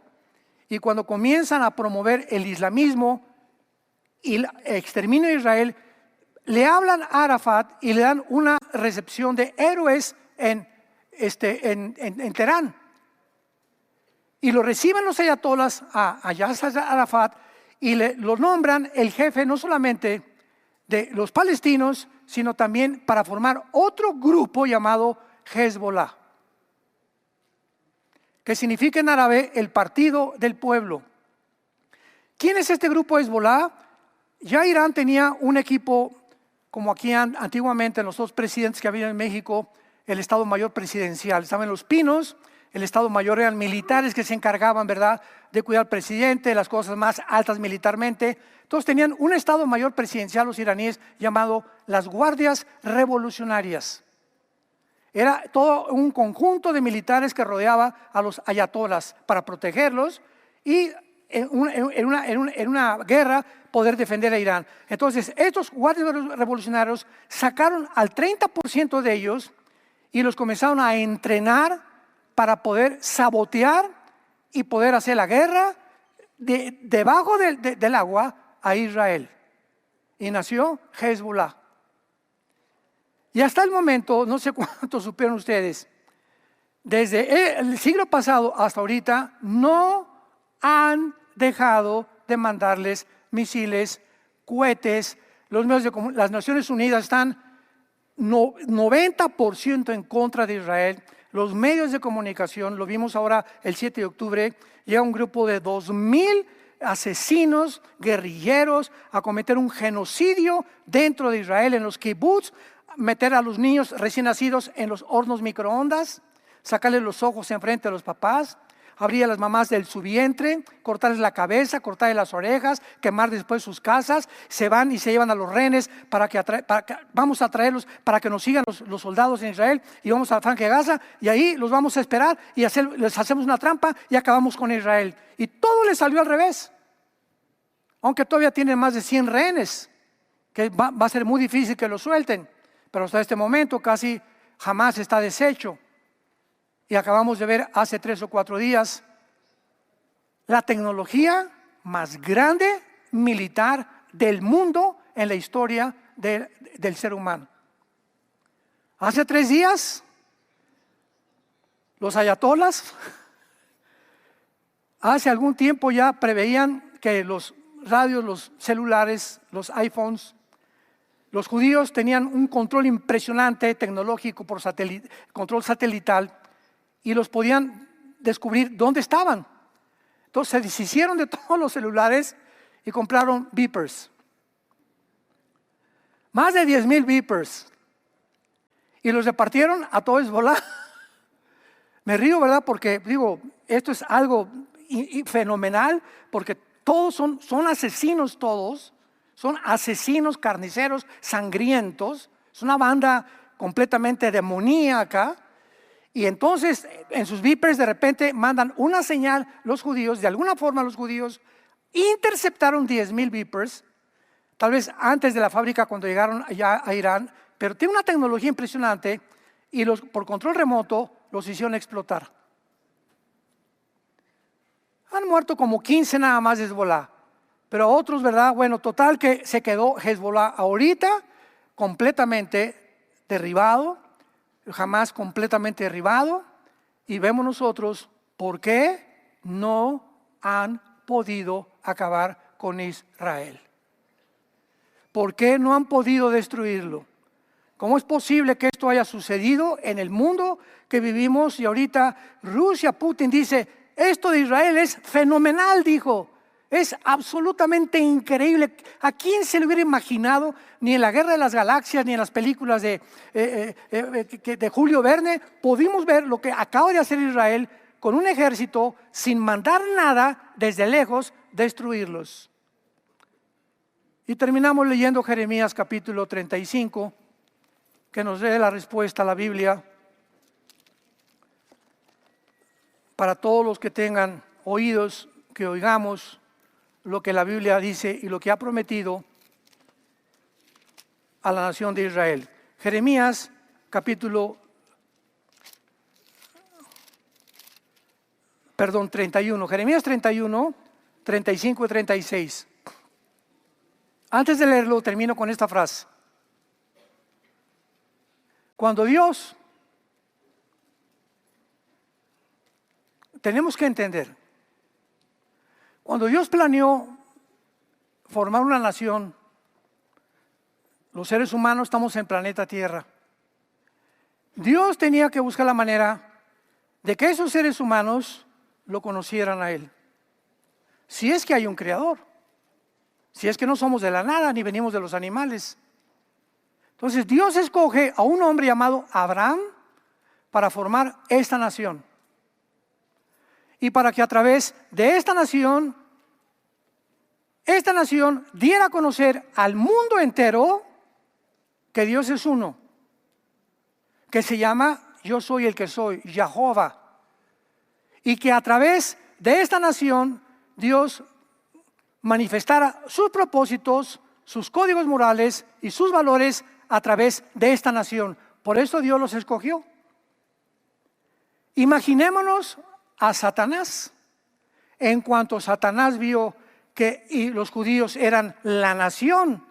y cuando comienzan a promover el islamismo y el exterminio de Israel, le hablan a Arafat y le dan una recepción de héroes en Teherán. Y lo reciben los ayatolás a Yasser Arafat y lo nombran el jefe no solamente de los palestinos, sino también para formar otro grupo llamado Hezbollah, que significa en árabe el partido del pueblo. ¿Quién es este grupo Hezbollah? Ya Irán tenía un equipo, como aquí antiguamente los dos presidentes que había en México, el Estado Mayor Presidencial. Estaban los Pinos, el Estado Mayor eran militares que se encargaban, ¿verdad?, de cuidar al presidente, las cosas más altas militarmente. Entonces tenían un Estado Mayor Presidencial los iraníes llamado las Guardias Revolucionarias. Era todo un conjunto de militares que rodeaba a los ayatolás para protegerlos y en una guerra poder defender a Irán. Entonces estos guardias revolucionarios sacaron al 30% de ellos y los comenzaron a entrenar para poder sabotear y poder hacer la guerra debajo del agua a Israel. Y nació Hezbollah. Y hasta el momento, no sé cuánto supieron ustedes, desde el siglo pasado hasta ahorita, no han dejado de mandarles misiles, cohetes. Las Naciones Unidas están 90% en contra de Israel. Los medios de comunicación, lo vimos ahora el 7 de octubre, llega un grupo de 2,000 asesinos, guerrilleros, a cometer un genocidio dentro de Israel, en los kibbutz, meter a los niños recién nacidos en los hornos microondas, sacarles los ojos enfrente a los papás, abrir a las mamás de su vientre, cortarles la cabeza, cortarles las orejas, quemar después sus casas. Se van y se llevan a los rehenes vamos a traerlos para que nos sigan los soldados en Israel, y vamos a la franja de Gaza, y ahí los vamos a esperar y les hacemos una trampa y acabamos con Israel. Y todo les salió al revés, aunque todavía tienen más de 100 rehenes, que va a ser muy difícil que los suelten, pero hasta este momento casi jamás está deshecho. Y acabamos de ver hace 3 o 4 días la tecnología más grande militar del mundo en la historia del ser humano. Hace 3 días los ayatolas hace algún tiempo ya preveían que los radios, los celulares, los iPhones, los judíos tenían un control impresionante tecnológico por control satelital, y los podían descubrir dónde estaban. Entonces se deshicieron de todos los celulares y compraron beepers. Más de 10,000 beepers. Y los repartieron a todo Hezbolá. Me río, ¿verdad? Porque digo, esto es algo fenomenal, porque todos son asesinos todos. Son asesinos, carniceros, sangrientos. Es una banda completamente demoníaca. Y entonces en sus beepers de repente mandan una señal los judíos. De alguna forma los judíos interceptaron 10,000 beepers, tal vez antes de la fábrica cuando llegaron allá a Irán, pero tiene una tecnología impresionante, y por control remoto los hicieron explotar. Han muerto como 15 nada más de Hezbolá, pero otros, ¿verdad? Bueno, total que se quedó Hezbolá ahorita completamente derribado, jamás completamente derribado, y vemos nosotros por qué no han podido acabar con Israel. ¿Por qué no han podido destruirlo? ¿Cómo es posible que esto haya sucedido en el mundo que vivimos? Y ahorita Rusia, Putin dice, esto de Israel es fenomenal, dijo. Es absolutamente increíble. ¿A quién se le hubiera imaginado? Ni en la Guerra de las Galaxias, ni en las películas de Julio Verne, pudimos ver lo que acaba de hacer Israel con un ejército sin mandar nada, desde lejos destruirlos. Y terminamos leyendo Jeremías capítulo 35, que nos dé la respuesta a la Biblia para todos los que tengan oídos, que oigamos lo que la Biblia dice y lo que ha prometido a la nación de Israel. Jeremías capítulo 31, Jeremías 31, 35 y 36. Antes de leerlo, termino con esta frase. Cuando Dios, tenemos que entender, cuando Dios planeó formar una nación, los seres humanos estamos en planeta Tierra. Dios tenía que buscar la manera de que esos seres humanos lo conocieran a Él. Si es que hay un creador, si es que no somos de la nada ni venimos de los animales. Entonces Dios escoge a un hombre llamado Abraham para formar esta nación. Y para que a través de esta nación diera a conocer al mundo entero que Dios es uno, que se llama Yo soy el que soy, Jehová. Y que a través de esta nación Dios manifestara sus propósitos, sus códigos morales y sus valores a través de esta nación. Por eso Dios los escogió. Imaginémonos a Satanás. En cuanto Satanás vio que los judíos eran la nación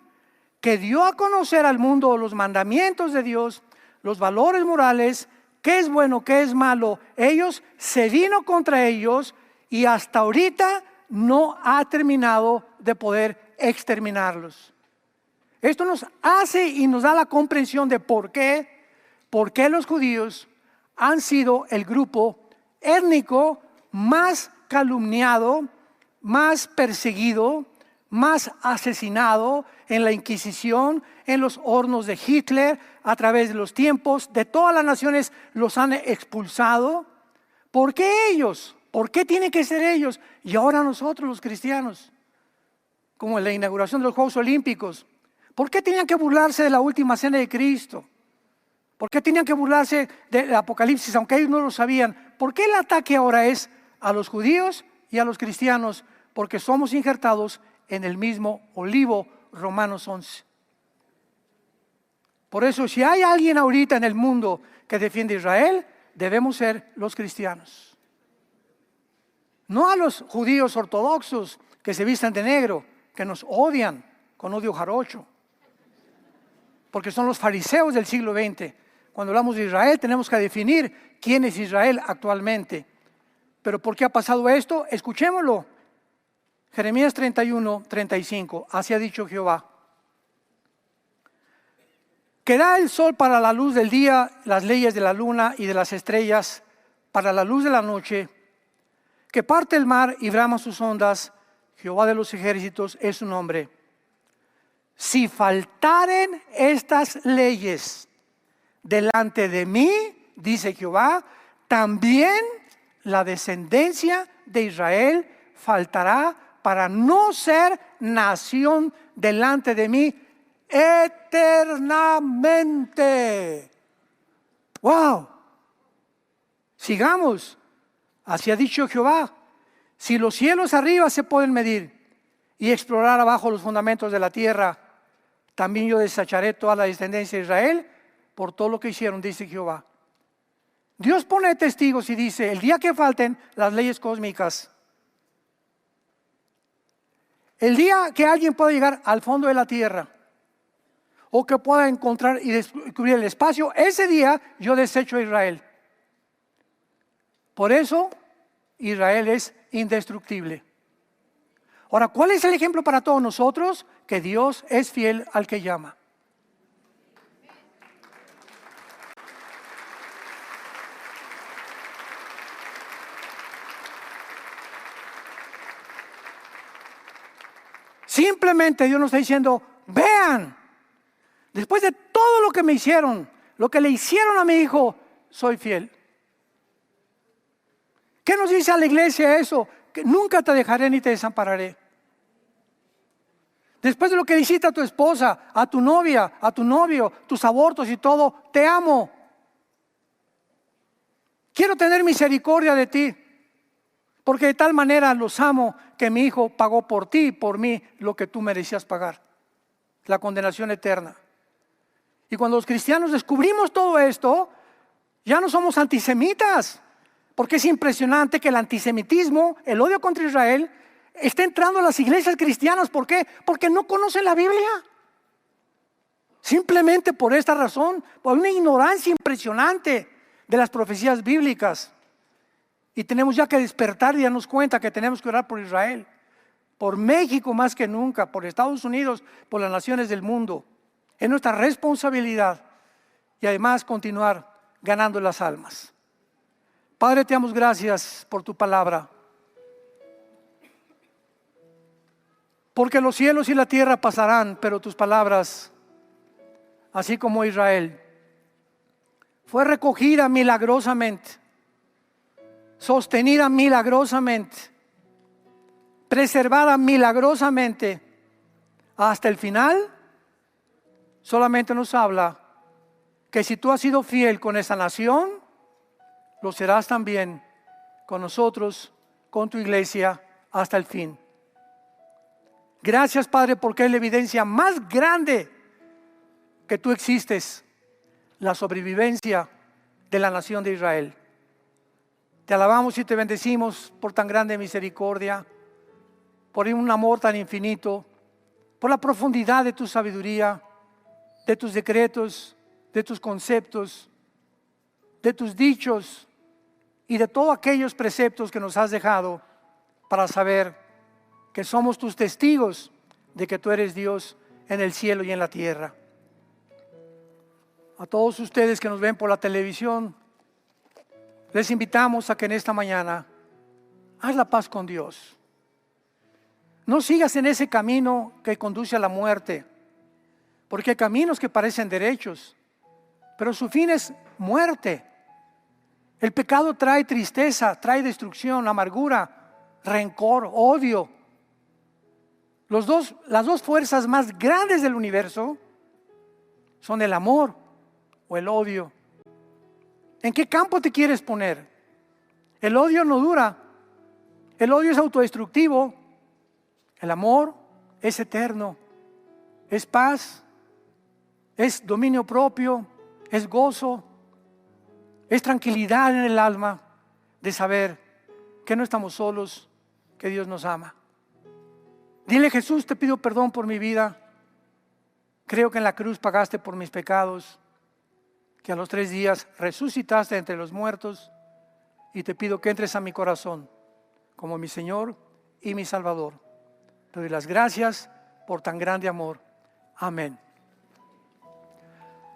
que dio a conocer al mundo los mandamientos de Dios, los valores morales, qué es bueno, qué es malo, ellos se vino contra ellos y hasta ahorita no ha terminado de poder exterminarlos. Esto nos hace y nos da la comprensión de por qué los judíos han sido el grupo étnico más calumniado, más perseguido, más asesinado en la Inquisición, en los hornos de Hitler, a través de los tiempos, de todas las naciones los han expulsado. ¿Por qué ellos? ¿Por qué tienen que ser ellos? Y ahora nosotros los cristianos, como en la inauguración de los Juegos Olímpicos. ¿Por qué tenían que burlarse de la última cena de Cristo? ¿Por qué tenían que burlarse del Apocalipsis, aunque ellos no lo sabían? ¿Por qué el ataque ahora es a los judíos y a los cristianos? Porque somos injertados en el mismo olivo, Romanos 11. Por eso, si hay alguien ahorita en el mundo que defiende a Israel, debemos ser los cristianos. No a los judíos ortodoxos que se visten de negro, que nos odian con odio jarocho. Porque son los fariseos del siglo XX. Cuando hablamos de Israel tenemos que definir quién es Israel actualmente. Pero ¿por qué ha pasado esto? Escuchémoslo. Jeremías 31:35. Así ha dicho Jehová. Que da el sol para la luz del día, las leyes de la luna y de las estrellas, para la luz de la noche, que parte el mar y brama sus ondas, Jehová de los ejércitos es su nombre. Si faltaren estas leyes delante de mí, dice Jehová, también la descendencia de Israel faltará para no ser nación delante de mí eternamente. ¡Wow! Sigamos. Así ha dicho Jehová. Si los cielos arriba se pueden medir y explorar abajo los fundamentos de la tierra, también yo desecharé toda la descendencia de Israel por todo lo que hicieron, dice Jehová. Dios pone testigos y dice, el día que falten las leyes cósmicas, el día que alguien pueda llegar al fondo de la tierra, o que pueda encontrar y descubrir el espacio, ese día yo desecho a Israel. Por eso Israel es indestructible. Ahora, ¿cuál es el ejemplo para todos nosotros? Que Dios es fiel al que llama. Simplemente Dios nos está diciendo, vean, después de todo lo que me hicieron, lo que le hicieron a mi hijo, soy fiel. ¿Qué nos dice a la iglesia eso? Que nunca te dejaré ni te desampararé. Después de lo que le hiciste a tu esposa, a tu novia, a tu novio, tus abortos y todo, te amo. Quiero tener misericordia de ti, porque de tal manera los amo que mi hijo pagó por ti y por mí lo que tú merecías pagar, la condenación eterna. Y cuando los cristianos descubrimos todo esto, ya no somos antisemitas, porque es impresionante que el antisemitismo, el odio contra Israel, está entrando a las iglesias cristianas. ¿Por qué? Porque no conocen la Biblia. Simplemente por esta razón, por una ignorancia impresionante de las profecías bíblicas. Y tenemos ya que despertar y darnos cuenta que tenemos que orar por Israel, por México más que nunca, por Estados Unidos, por las naciones del mundo. Es nuestra responsabilidad y además continuar ganando las almas. Padre, te damos gracias por tu palabra. Porque los cielos y la tierra pasarán, pero tus palabras, así como Israel, fue recogida milagrosamente, sostenida milagrosamente, preservada milagrosamente hasta el final. Solamente nos habla que si tú has sido fiel con esa nación, lo serás también con nosotros, con tu iglesia, hasta el fin. Gracias, Padre, porque es la evidencia más grande que tú existes, la sobrevivencia de la nación de Israel. Te alabamos y te bendecimos por tan grande misericordia, por un amor tan infinito, por la profundidad de tu sabiduría, de tus decretos, de tus conceptos, de tus dichos y de todos aquellos preceptos que nos has dejado para saber que somos tus testigos de que tú eres Dios en el cielo y en la tierra. A todos ustedes que nos ven por la televisión, les invitamos a que en esta mañana haz la paz con Dios. No sigas en ese camino que conduce a la muerte, porque hay caminos que parecen derechos, pero su fin es muerte. El pecado trae tristeza, trae destrucción, amargura, rencor, odio. Las dos fuerzas más grandes del universo son el amor o el odio. ¿En qué campo te quieres poner? El odio no dura. El odio es autodestructivo. El amor es eterno. Es paz. Es dominio propio. Es gozo. Es tranquilidad en el alma de saber que no estamos solos, que Dios nos ama. Dile: Jesús, te pido perdón por mi vida. Creo que en la cruz pagaste por mis pecados, que a los 3 días resucitaste entre los muertos, y te pido que entres a mi corazón como mi Señor y mi Salvador. Te doy las gracias por tan grande amor. Amén.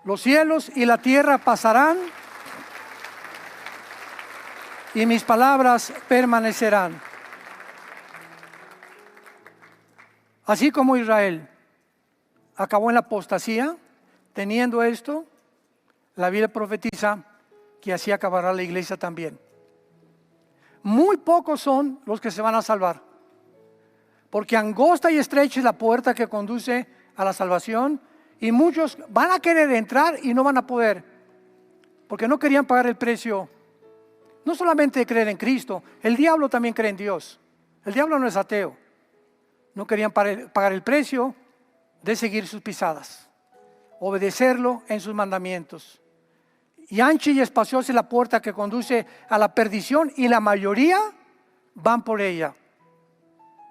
Los cielos y la tierra pasarán, y mis palabras permanecerán. Así como Israel acabó en la apostasía, teniendo esto, la Biblia profetiza que así acabará la iglesia también. Muy pocos son los que se van a salvar, porque angosta y estrecha es la puerta que conduce a la salvación, y muchos van a querer entrar y no van a poder, porque no querían pagar el precio. No solamente de creer en Cristo, el diablo también cree en Dios. El diablo no es ateo. No querían pagar el precio de seguir sus pisadas, obedecerlo en sus mandamientos. Y ancha y espaciosa es la puerta que conduce a la perdición, y la mayoría van por ella.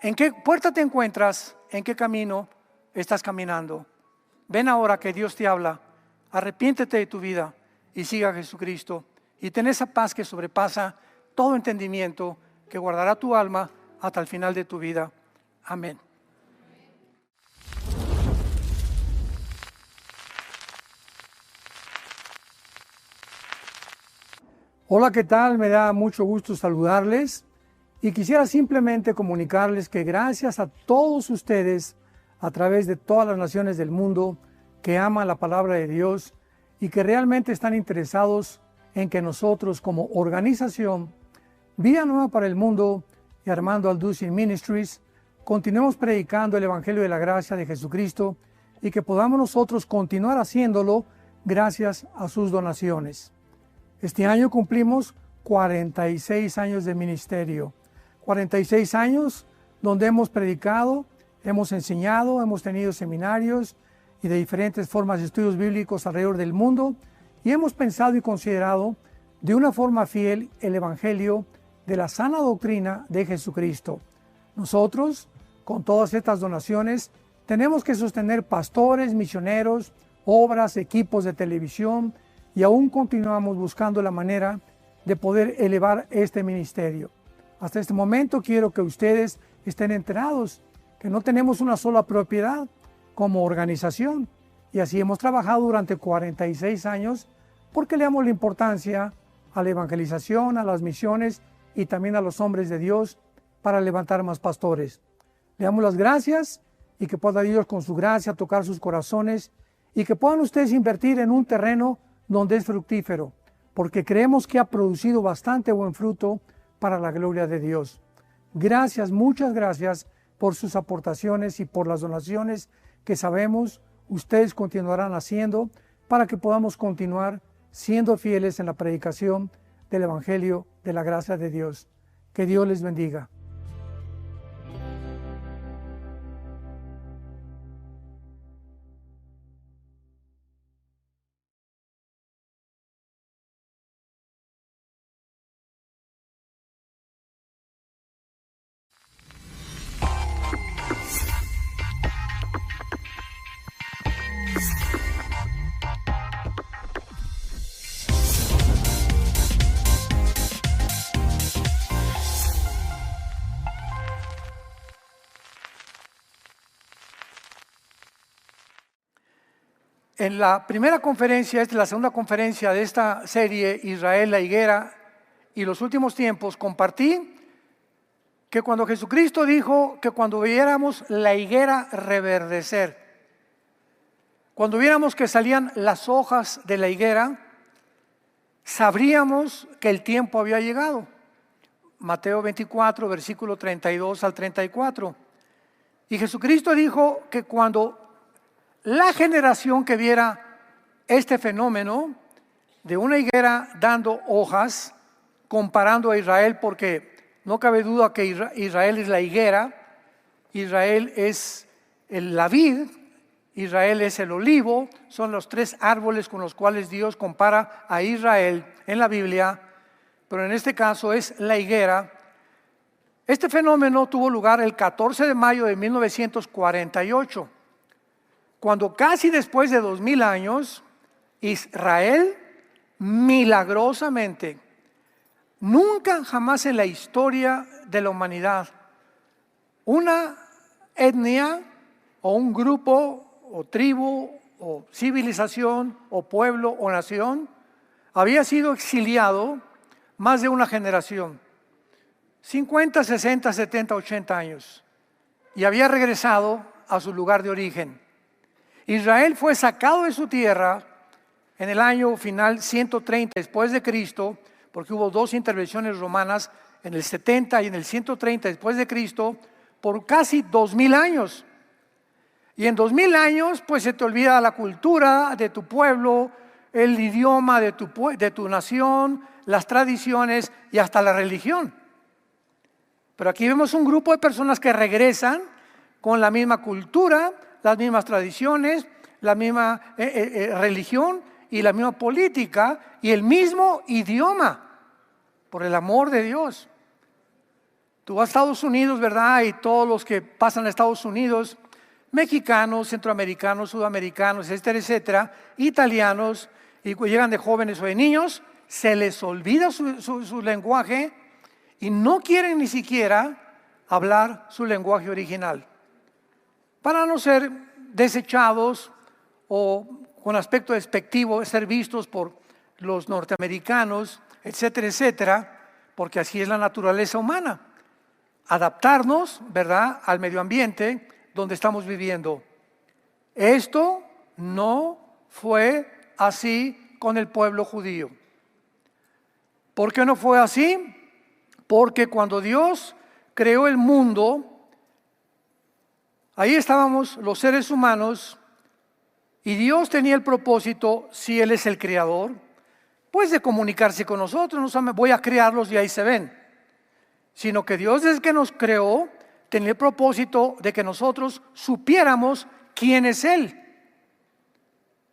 ¿En qué puerta te encuentras? ¿En qué camino estás caminando? Ven ahora que Dios te habla. Arrepiéntete de tu vida y siga a Jesucristo, y ten esa paz que sobrepasa todo entendimiento, que guardará tu alma hasta el final de tu vida. Amén. Hola, ¿qué tal? Me da mucho gusto saludarles, y quisiera simplemente comunicarles que gracias a todos ustedes a través de todas las naciones del mundo que aman la palabra de Dios y que realmente están interesados en que nosotros, como organización Vida Nueva para el Mundo y Armando Alducin Ministries, continuemos predicando el Evangelio de la gracia de Jesucristo, y que podamos nosotros continuar haciéndolo gracias a sus donaciones. Este año cumplimos 46 años de ministerio, 46 años donde hemos predicado, hemos enseñado, hemos tenido seminarios y de diferentes formas de estudios bíblicos alrededor del mundo, y hemos pensado y considerado de una forma fiel el Evangelio de la sana doctrina de Jesucristo. Nosotros, con todas estas donaciones, tenemos que sostener pastores, misioneros, obras, equipos de televisión, y aún continuamos buscando la manera de poder elevar este ministerio. Hasta este momento quiero que ustedes estén enterados que no tenemos una sola propiedad como organización, y así hemos trabajado durante 46 años porque le damos la importancia a la evangelización, a las misiones y también a los hombres de Dios para levantar más pastores. Le damos las gracias, y que pueda Dios con su gracia tocar sus corazones, y que puedan ustedes invertir en un terreno donde es fructífero, porque creemos que ha producido bastante buen fruto para la gloria de Dios. Gracias, muchas gracias por sus aportaciones y por las donaciones que sabemos ustedes continuarán haciendo para que podamos continuar siendo fieles en la predicación del Evangelio de la gracia de Dios. Que Dios les bendiga. En la primera conferencia, esta es la segunda conferencia de esta serie, Israel, la higuera y los últimos tiempos, compartí que cuando Jesucristo dijo que cuando viéramos la higuera reverdecer, cuando viéramos que salían las hojas de la higuera, sabríamos que el tiempo había llegado. Mateo 24, versículo 32 al 34. Y Jesucristo dijo que cuando la generación que viera este fenómeno de una higuera dando hojas, comparando a Israel, porque no cabe duda que Israel es la higuera, Israel es la vid, Israel es el olivo, son los tres árboles con los cuales Dios compara a Israel en la Biblia, pero en este caso es la higuera. Este fenómeno tuvo lugar el 14 de mayo de 1948, cuando casi después de 2000 años, Israel milagrosamente, nunca jamás en la historia de la humanidad, una etnia o un grupo o tribu o civilización o pueblo o nación había sido exiliado más de una generación, 50, 60, 70, 80 años, y había regresado a su lugar de origen. Israel fue sacado de su tierra en el año final 130 después de Cristo, porque hubo dos intervenciones romanas en el 70 y en el 130 después de Cristo, por casi 2000 años. Y en 2000 años, pues se te olvida la cultura de tu pueblo, el idioma de tu nación, las tradiciones y hasta la religión. Pero aquí vemos un grupo de personas que regresan con la misma cultura, las mismas tradiciones, la misma religión y la misma política y el mismo idioma, por el amor de Dios. Tú vas a Estados Unidos, ¿verdad? Y todos los que pasan a Estados Unidos, mexicanos, centroamericanos, sudamericanos, etcétera, etcétera, italianos, y llegan de jóvenes o de niños, se les olvida su lenguaje y no quieren ni siquiera hablar su lenguaje original, para no ser desechados o con aspecto despectivo ser vistos por los norteamericanos, etcétera, etcétera, porque así es la naturaleza humana, adaptarnos, ¿verdad?, al medio ambiente donde estamos viviendo. Esto no fue así con el pueblo judío. ¿Por qué no fue así? Porque cuando Dios creó el mundo, ahí estábamos los seres humanos y Dios tenía el propósito, si Él es el creador, pues de comunicarse con nosotros. No voy a crearlos y ahí se ven, sino que Dios, desde que nos creó, tenía el propósito de que nosotros supiéramos quién es Él.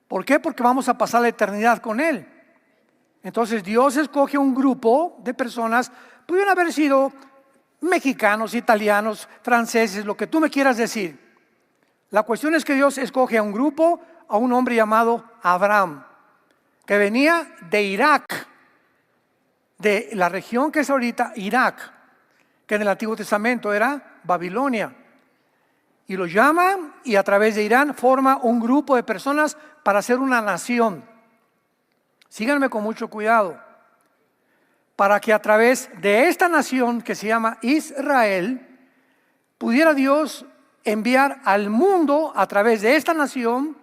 ¿Por qué? Porque vamos a pasar la eternidad con Él. Entonces Dios escoge un grupo de personas, pudieron haber sido mexicanos, italianos, franceses, lo que tú me quieras decir. La cuestión es que Dios escoge a un grupo, a un hombre llamado Abraham, que venía de Irak, de la región que es ahorita Irak, que en el Antiguo Testamento era Babilonia. Y lo llama y a través de Irán forma un grupo de personas para hacer una nación. Síganme con mucho cuidado. Para que a través de esta nación que se llama Israel, pudiera Dios enviar al mundo a través de esta nación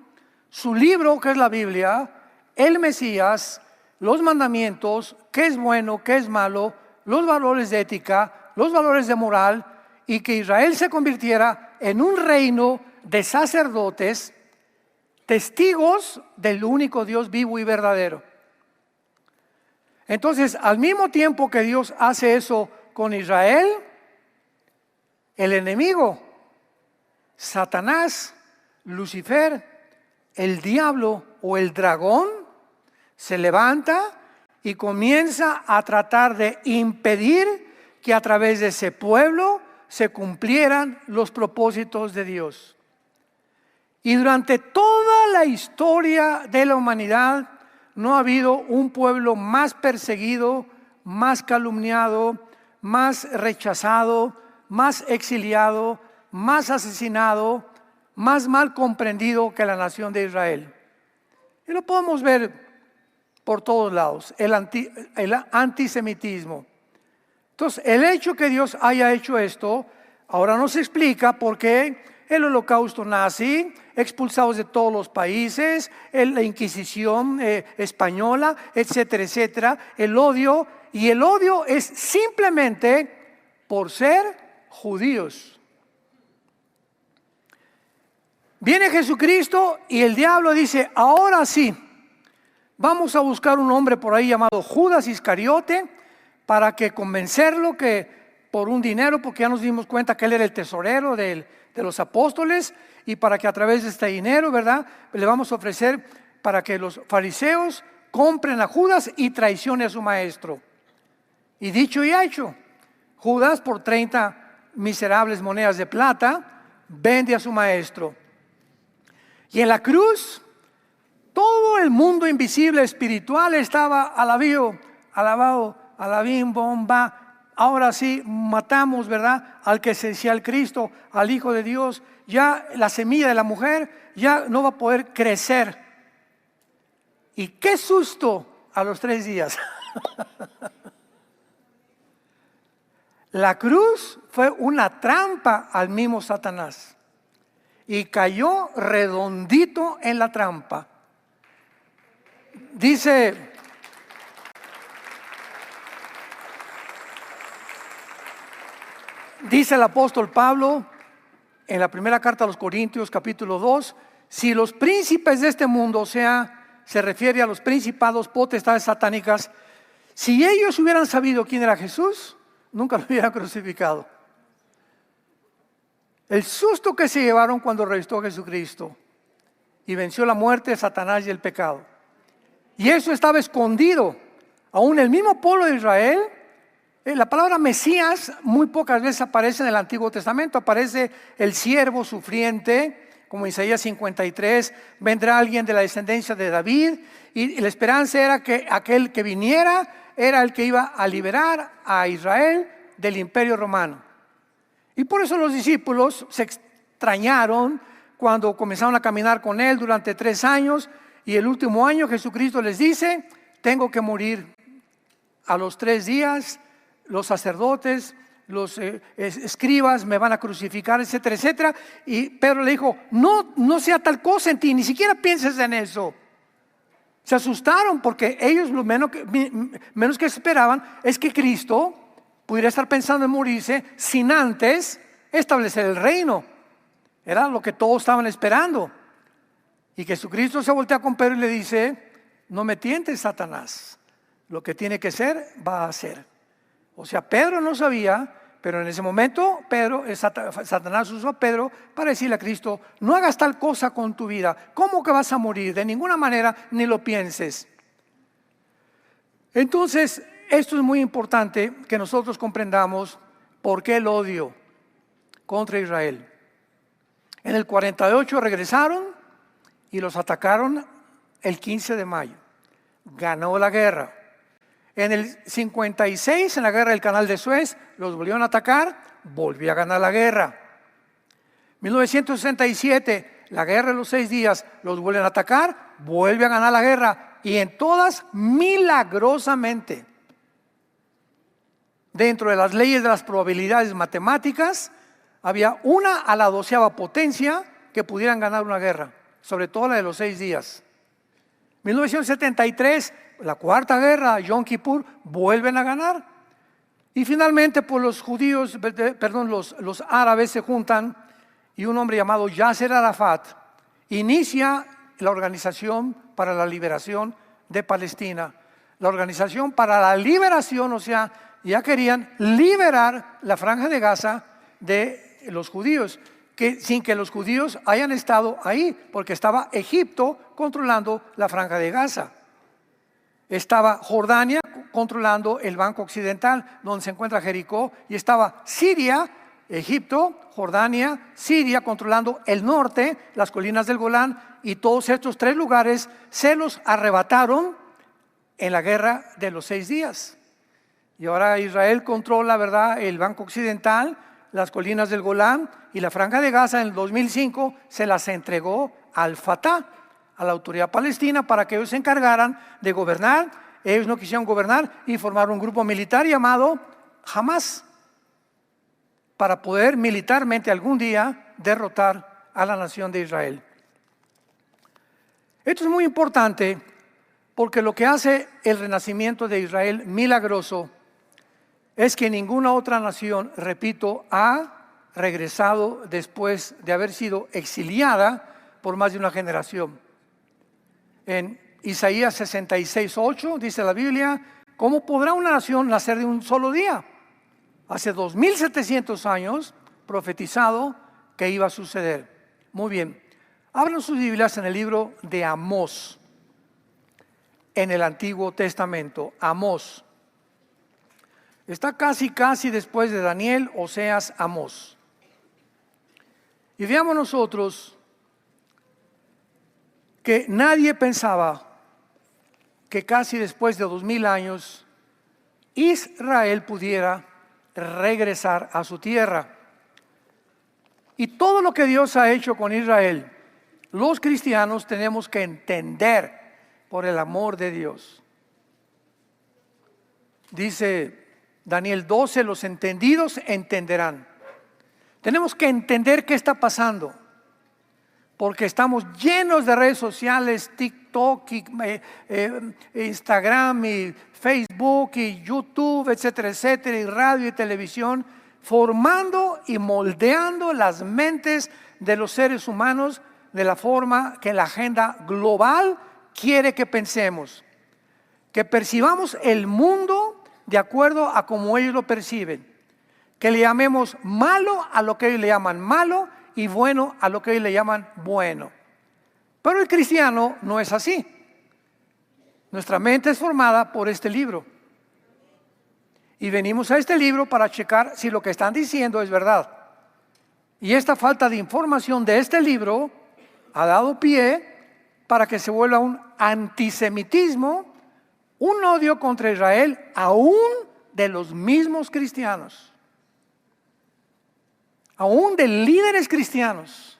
su libro, que es la Biblia, el Mesías, los mandamientos, qué es bueno, qué es malo, los valores de ética, los valores de moral, y que Israel se convirtiera en un reino de sacerdotes, testigos del único Dios vivo y verdadero. Entonces, al mismo tiempo que Dios hace eso con Israel, el enemigo, Satanás, Lucifer, el diablo o el dragón, se levanta y comienza a tratar de impedir que a través de ese pueblo se cumplieran los propósitos de Dios. Y durante toda la historia de la humanidad no ha habido un pueblo más perseguido, más calumniado, más rechazado, más exiliado, más asesinado, más mal comprendido que la nación de Israel. Y lo podemos ver por todos lados, el antisemitismo. Entonces, el hecho que Dios haya hecho esto, ahora nos explica por qué el holocausto nazi, expulsados de todos los países, la Inquisición española, etcétera, etcétera, el odio. Y el odio es simplemente por ser judíos. Viene Jesucristo y el diablo dice: ahora sí, vamos a buscar un hombre por ahí llamado Judas Iscariote para que convencerlo que por un dinero, porque ya nos dimos cuenta que él era el tesorero de los apóstoles, y para que a través de este dinero, ¿verdad?, le vamos a ofrecer para que los fariseos compren a Judas y traicione a su maestro. Y dicho y hecho, Judas por 30 miserables monedas de plata vende a su maestro. Y en la cruz, todo el mundo invisible espiritual estaba alabado, alabín, bomba. Ahora sí, matamos, ¿verdad?, al que se decía el Cristo, al Hijo de Dios. Ya la semilla de la mujer ya no va a poder crecer. Y qué susto a los 3 días. La cruz fue una trampa al mismo Satanás. Y cayó redondito en la trampa. Dice el apóstol Pablo en la primera carta a los Corintios, capítulo 2, si los príncipes de este mundo, o sea, se refiere a los principados, potestades satánicas, si ellos hubieran sabido quién era Jesús, nunca lo hubieran crucificado. El susto que se llevaron cuando resucitó a Jesucristo y venció la muerte, Satanás y el pecado. Y eso estaba escondido. Aún el mismo pueblo de Israel, la palabra Mesías muy pocas veces aparece en el Antiguo Testamento. Aparece el siervo sufriente, como Isaías 53, vendrá alguien de la descendencia de David, y la esperanza era que aquel que viniera era el que iba a liberar a Israel del imperio romano. Y por eso los discípulos se extrañaron cuando comenzaron a caminar con él durante 3 años, y el último año Jesucristo les dice: tengo que morir. A los 3 días los sacerdotes, los escribas me van a crucificar, etcétera, etcétera. Y Pedro le dijo: no sea tal cosa en ti, ni siquiera pienses en eso. Se asustaron porque ellos lo menos que esperaban es que Cristo pudiera estar pensando en morirse sin antes establecer el reino. Era lo que todos estaban esperando. Y Jesucristo se voltea con Pedro y le dice: no me tientes, Satanás, lo que tiene que ser va a ser. O sea, Pedro no sabía, pero en ese momento Satanás usó a Pedro para decirle a Cristo: no hagas tal cosa con tu vida. ¿Cómo que vas a morir? De ninguna manera, ni lo pienses. Entonces, esto es muy importante que nosotros comprendamos por qué el odio contra Israel. En el 48 regresaron y los atacaron el 15 de mayo. Ganó la guerra. En el 56, en la guerra del Canal de Suez, los volvieron a atacar, volvió a ganar la guerra. 1967, la guerra de los 6 días, los vuelven a atacar, vuelve a ganar la guerra. Y en todas, milagrosamente, dentro de las leyes de las probabilidades matemáticas, había una a la 12ª potencia que pudieran ganar una guerra, sobre todo la de los 6 días. 1973, la 4ª guerra, Yom Kippur, vuelven a ganar. Y finalmente, pues los árabes se juntan, y un hombre llamado Yasser Arafat inicia la Organización para la Liberación de Palestina. La Organización para la Liberación, o sea, ya querían liberar la Franja de Gaza de los judíos, sin que los judíos hayan estado ahí, porque estaba Egipto controlando la Franja de Gaza. Estaba Jordania controlando el Banco Occidental, donde se encuentra Jericó, y estaba Siria, Egipto, Jordania, Siria controlando el norte, las colinas del Golán, y todos estos 3 lugares se los arrebataron en la guerra de los 6 días. Y ahora Israel controla, ¿verdad?, el Banco Occidental, las colinas del Golán y la Franja de Gaza. En el 2005 se las entregó al Fatah, a la autoridad palestina, para que ellos se encargaran de gobernar. Ellos no quisieron gobernar y formaron un grupo militar llamado Hamas, para poder militarmente algún día derrotar a la nación de Israel. Esto es muy importante porque lo que hace el renacimiento de Israel milagroso es que ninguna otra nación, repito, ha regresado después de haber sido exiliada por más de una generación. En Isaías 66:8 dice la Biblia: ¿cómo podrá una nación nacer de un solo día? Hace 2700 años profetizado que iba a suceder. Muy bien, abran sus Biblias en el libro de Amós, en el Antiguo Testamento. Amós está casi después de Daniel, Oseas, Amós. Y veamos nosotros que nadie pensaba que casi después de 2000 años Israel pudiera regresar a su tierra. Y todo lo que Dios ha hecho con Israel, los cristianos tenemos que entender por el amor de Dios. Dice Daniel 12, los entendidos entenderán. Tenemos que entender qué está pasando, porque estamos llenos de redes sociales, TikTok, Instagram, y Facebook, y YouTube, etcétera, etcétera, y radio y televisión, formando y moldeando las mentes de los seres humanos de la forma que la agenda global quiere que pensemos, que percibamos el mundo de acuerdo a como ellos lo perciben, que le llamemos malo a lo que ellos le llaman malo y bueno a lo que ellos le llaman bueno. Pero el cristiano no es así. Nuestra mente es formada por este libro. Y venimos a este libro para checar si lo que están diciendo es verdad. Y esta falta de información de este libro ha dado pie para que se vuelva un antisemitismo, un odio contra Israel, aún de los mismos cristianos, aún de líderes cristianos.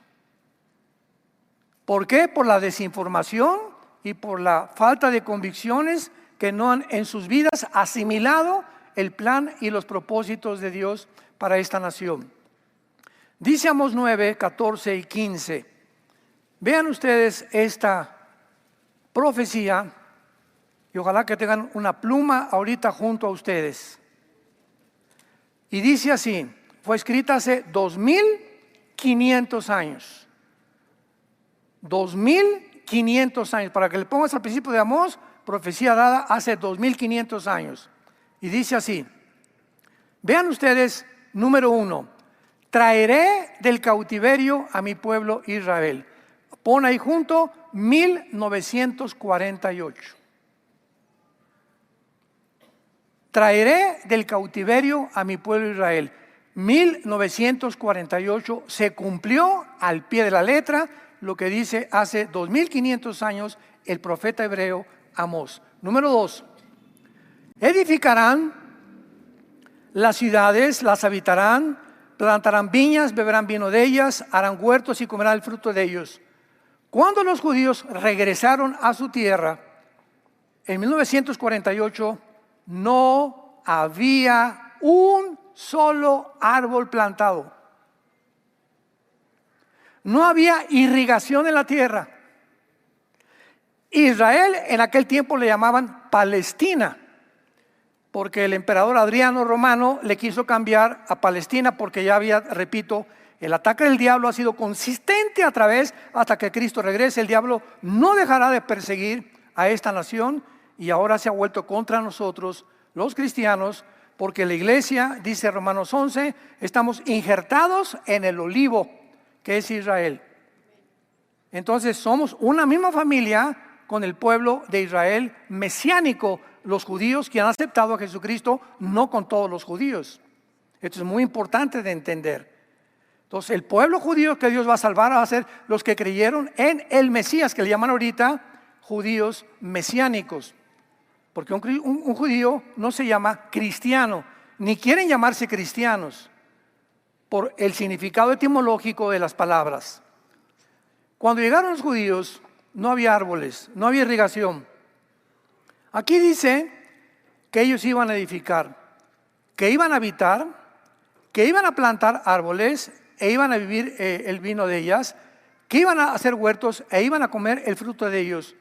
¿Por qué? Por la desinformación y por la falta de convicciones que no han en sus vidas asimilado el plan y los propósitos de Dios para esta nación. Dice Amós 9, 14 y 15. Vean ustedes esta profecía y ojalá que tengan una pluma ahorita junto a ustedes. Y dice así, fue escrita hace 2500 años. 2500 años. Para que le pongas al principio de Amós, profecía dada hace 2500 años. Y dice así, vean ustedes, número 1, traeré del cautiverio a mi pueblo Israel. Pon ahí junto 1948. Traeré del cautiverio a mi pueblo Israel. 1948 se cumplió al pie de la letra lo que dice hace 2500 años el profeta hebreo Amós. Número 2. Edificarán las ciudades, las habitarán, plantarán viñas, beberán vino de ellas, harán huertos y comerán el fruto de ellos. Cuando los judíos regresaron a su tierra, en 1948, no había un solo árbol plantado. No había irrigación en la tierra. Israel en aquel tiempo le llamaban Palestina, porque el emperador Adriano Romano le quiso cambiar a Palestina porque ya había, repito, el ataque del diablo ha sido consistente a través hasta que Cristo regrese. El diablo no dejará de perseguir a esta nación y ahora se ha vuelto contra nosotros, los cristianos, porque la iglesia, dice Romanos 11, estamos injertados en el olivo, que es Israel. Entonces somos una misma familia con el pueblo de Israel mesiánico, los judíos que han aceptado a Jesucristo, no con todos los judíos. Esto es muy importante de entender. Entonces el pueblo judío que Dios va a salvar va a ser los que creyeron en el Mesías, que le llaman ahorita judíos mesiánicos. Porque un judío no se llama cristiano, ni quieren llamarse cristianos por el significado etimológico de las palabras. Cuando llegaron los judíos no había árboles, no había irrigación. Aquí dice que ellos iban a edificar, que iban a habitar, que iban a plantar árboles e iban a vivir el vino de ellas, que iban a hacer huertos e iban a comer el fruto de ellos.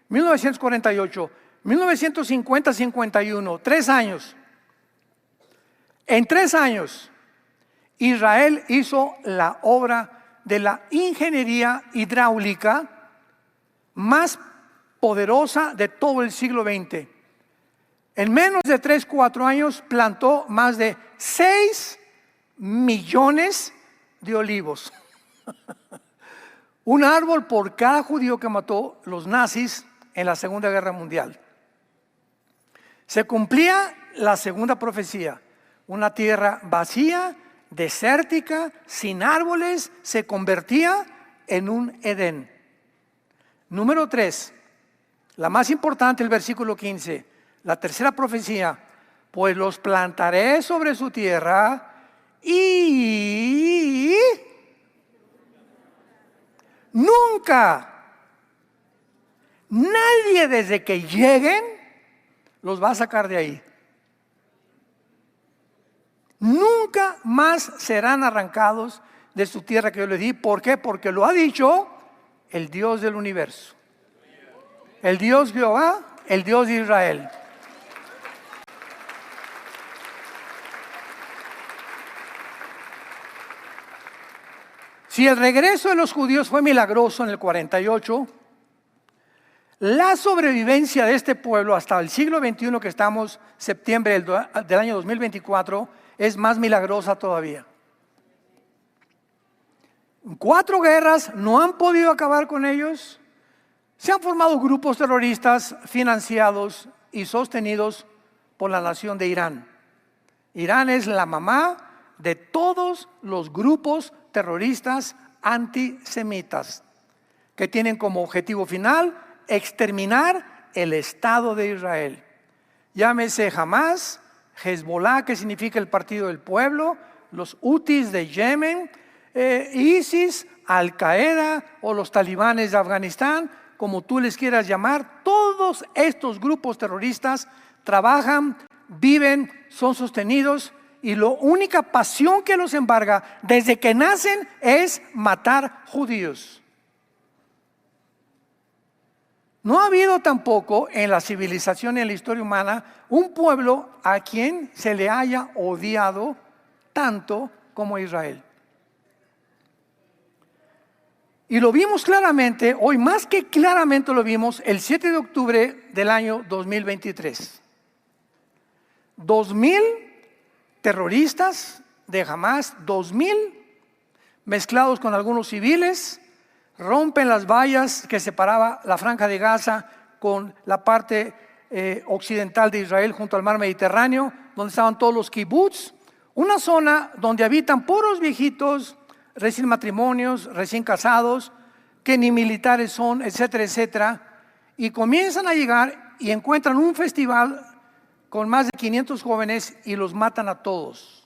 1948, 1950-51, 3 años. En 3 años, Israel hizo la obra de la ingeniería hidráulica más poderosa de todo el siglo XX. En menos de 3-4 años plantó más de 6 millones de olivos. Un árbol por cada judío que mató los nazis en la Segunda Guerra Mundial. Se cumplía la segunda profecía. Una tierra vacía, desértica, sin árboles, se convertía en un Edén. Número 3, la más importante, el versículo 15, la tercera profecía: pues los plantaré sobre su tierra y nunca, nadie desde que lleguen los va a sacar de ahí. Nunca más serán arrancados de su tierra que yo les di. ¿Por qué? Porque lo ha dicho el Dios del universo, el Dios Jehová, el Dios de Israel. Si el regreso de los judíos fue milagroso en el 48, la sobrevivencia de este pueblo hasta el siglo XXI, que estamos septiembre del año 2024, es más milagrosa todavía. 4 guerras no han podido acabar con ellos. Se han formado grupos terroristas financiados y sostenidos por la nación de Irán. Irán es la mamá de todos los grupos terroristas antisemitas que tienen como objetivo final exterminar el Estado de Israel. Llámese Hamas, Hezbollah, que significa el Partido del Pueblo, los Hutis de Yemen, ISIS, Al-Qaeda o los talibanes de Afganistán, como tú les quieras llamar. Todos estos grupos terroristas trabajan, viven, son sostenidos, y la única pasión que los embarga desde que nacen es matar judíos. No ha habido tampoco en la civilización y en la historia humana un pueblo a quien se le haya odiado tanto como Israel. Y lo vimos claramente, hoy más que claramente lo vimos, el 7 de octubre del año 2023. 2,000 terroristas de Hamas, 2,000 mezclados con algunos civiles, rompen las vallas que separaba la franja de Gaza con la parte occidental de Israel junto al mar Mediterráneo, donde estaban todos los kibbutz, una zona donde habitan puros viejitos, recién matrimonios, recién casados, que ni militares son, etcétera, etcétera, y comienzan a llegar y encuentran un festival con más de 500 jóvenes y los matan a todos.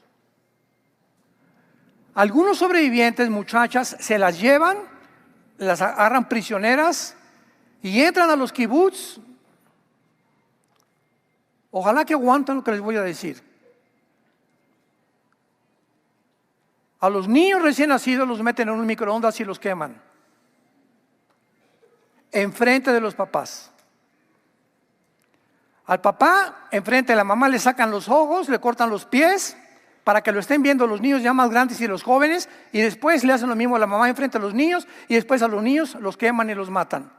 Algunos sobrevivientes, muchachas, se las llevan, las agarran prisioneras y entran a los kibbutz. Ojalá que aguanten lo que les voy a decir. A los niños recién nacidos los meten en un microondas y los queman enfrente de los papás. Al papá, enfrente de la mamá, le sacan los ojos, le cortan los pies para que lo estén viendo los niños ya más grandes y los jóvenes, y después le hacen lo mismo a la mamá enfrente a los niños, y después a los niños los queman y los matan.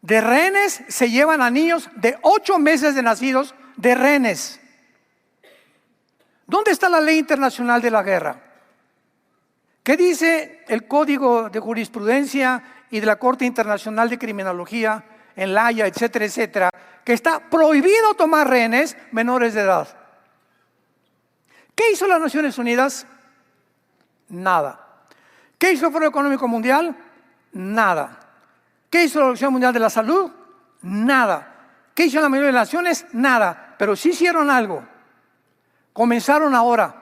De rehenes se llevan a niños de 8 meses de nacidos, de rehenes. ¿Dónde está la ley internacional de la guerra? ¿Qué dice el Código de Jurisprudencia y de la Corte Internacional de Criminología en La Haya, etcétera, etcétera? Que está prohibido tomar rehenes menores de edad. ¿Qué hizo las Naciones Unidas? Nada. ¿Qué hizo el Foro Económico Mundial? Nada. ¿Qué hizo la Organización Mundial de la Salud? Nada. ¿Qué hizo la mayoría de las naciones? Nada. Pero sí hicieron algo. Comenzaron ahora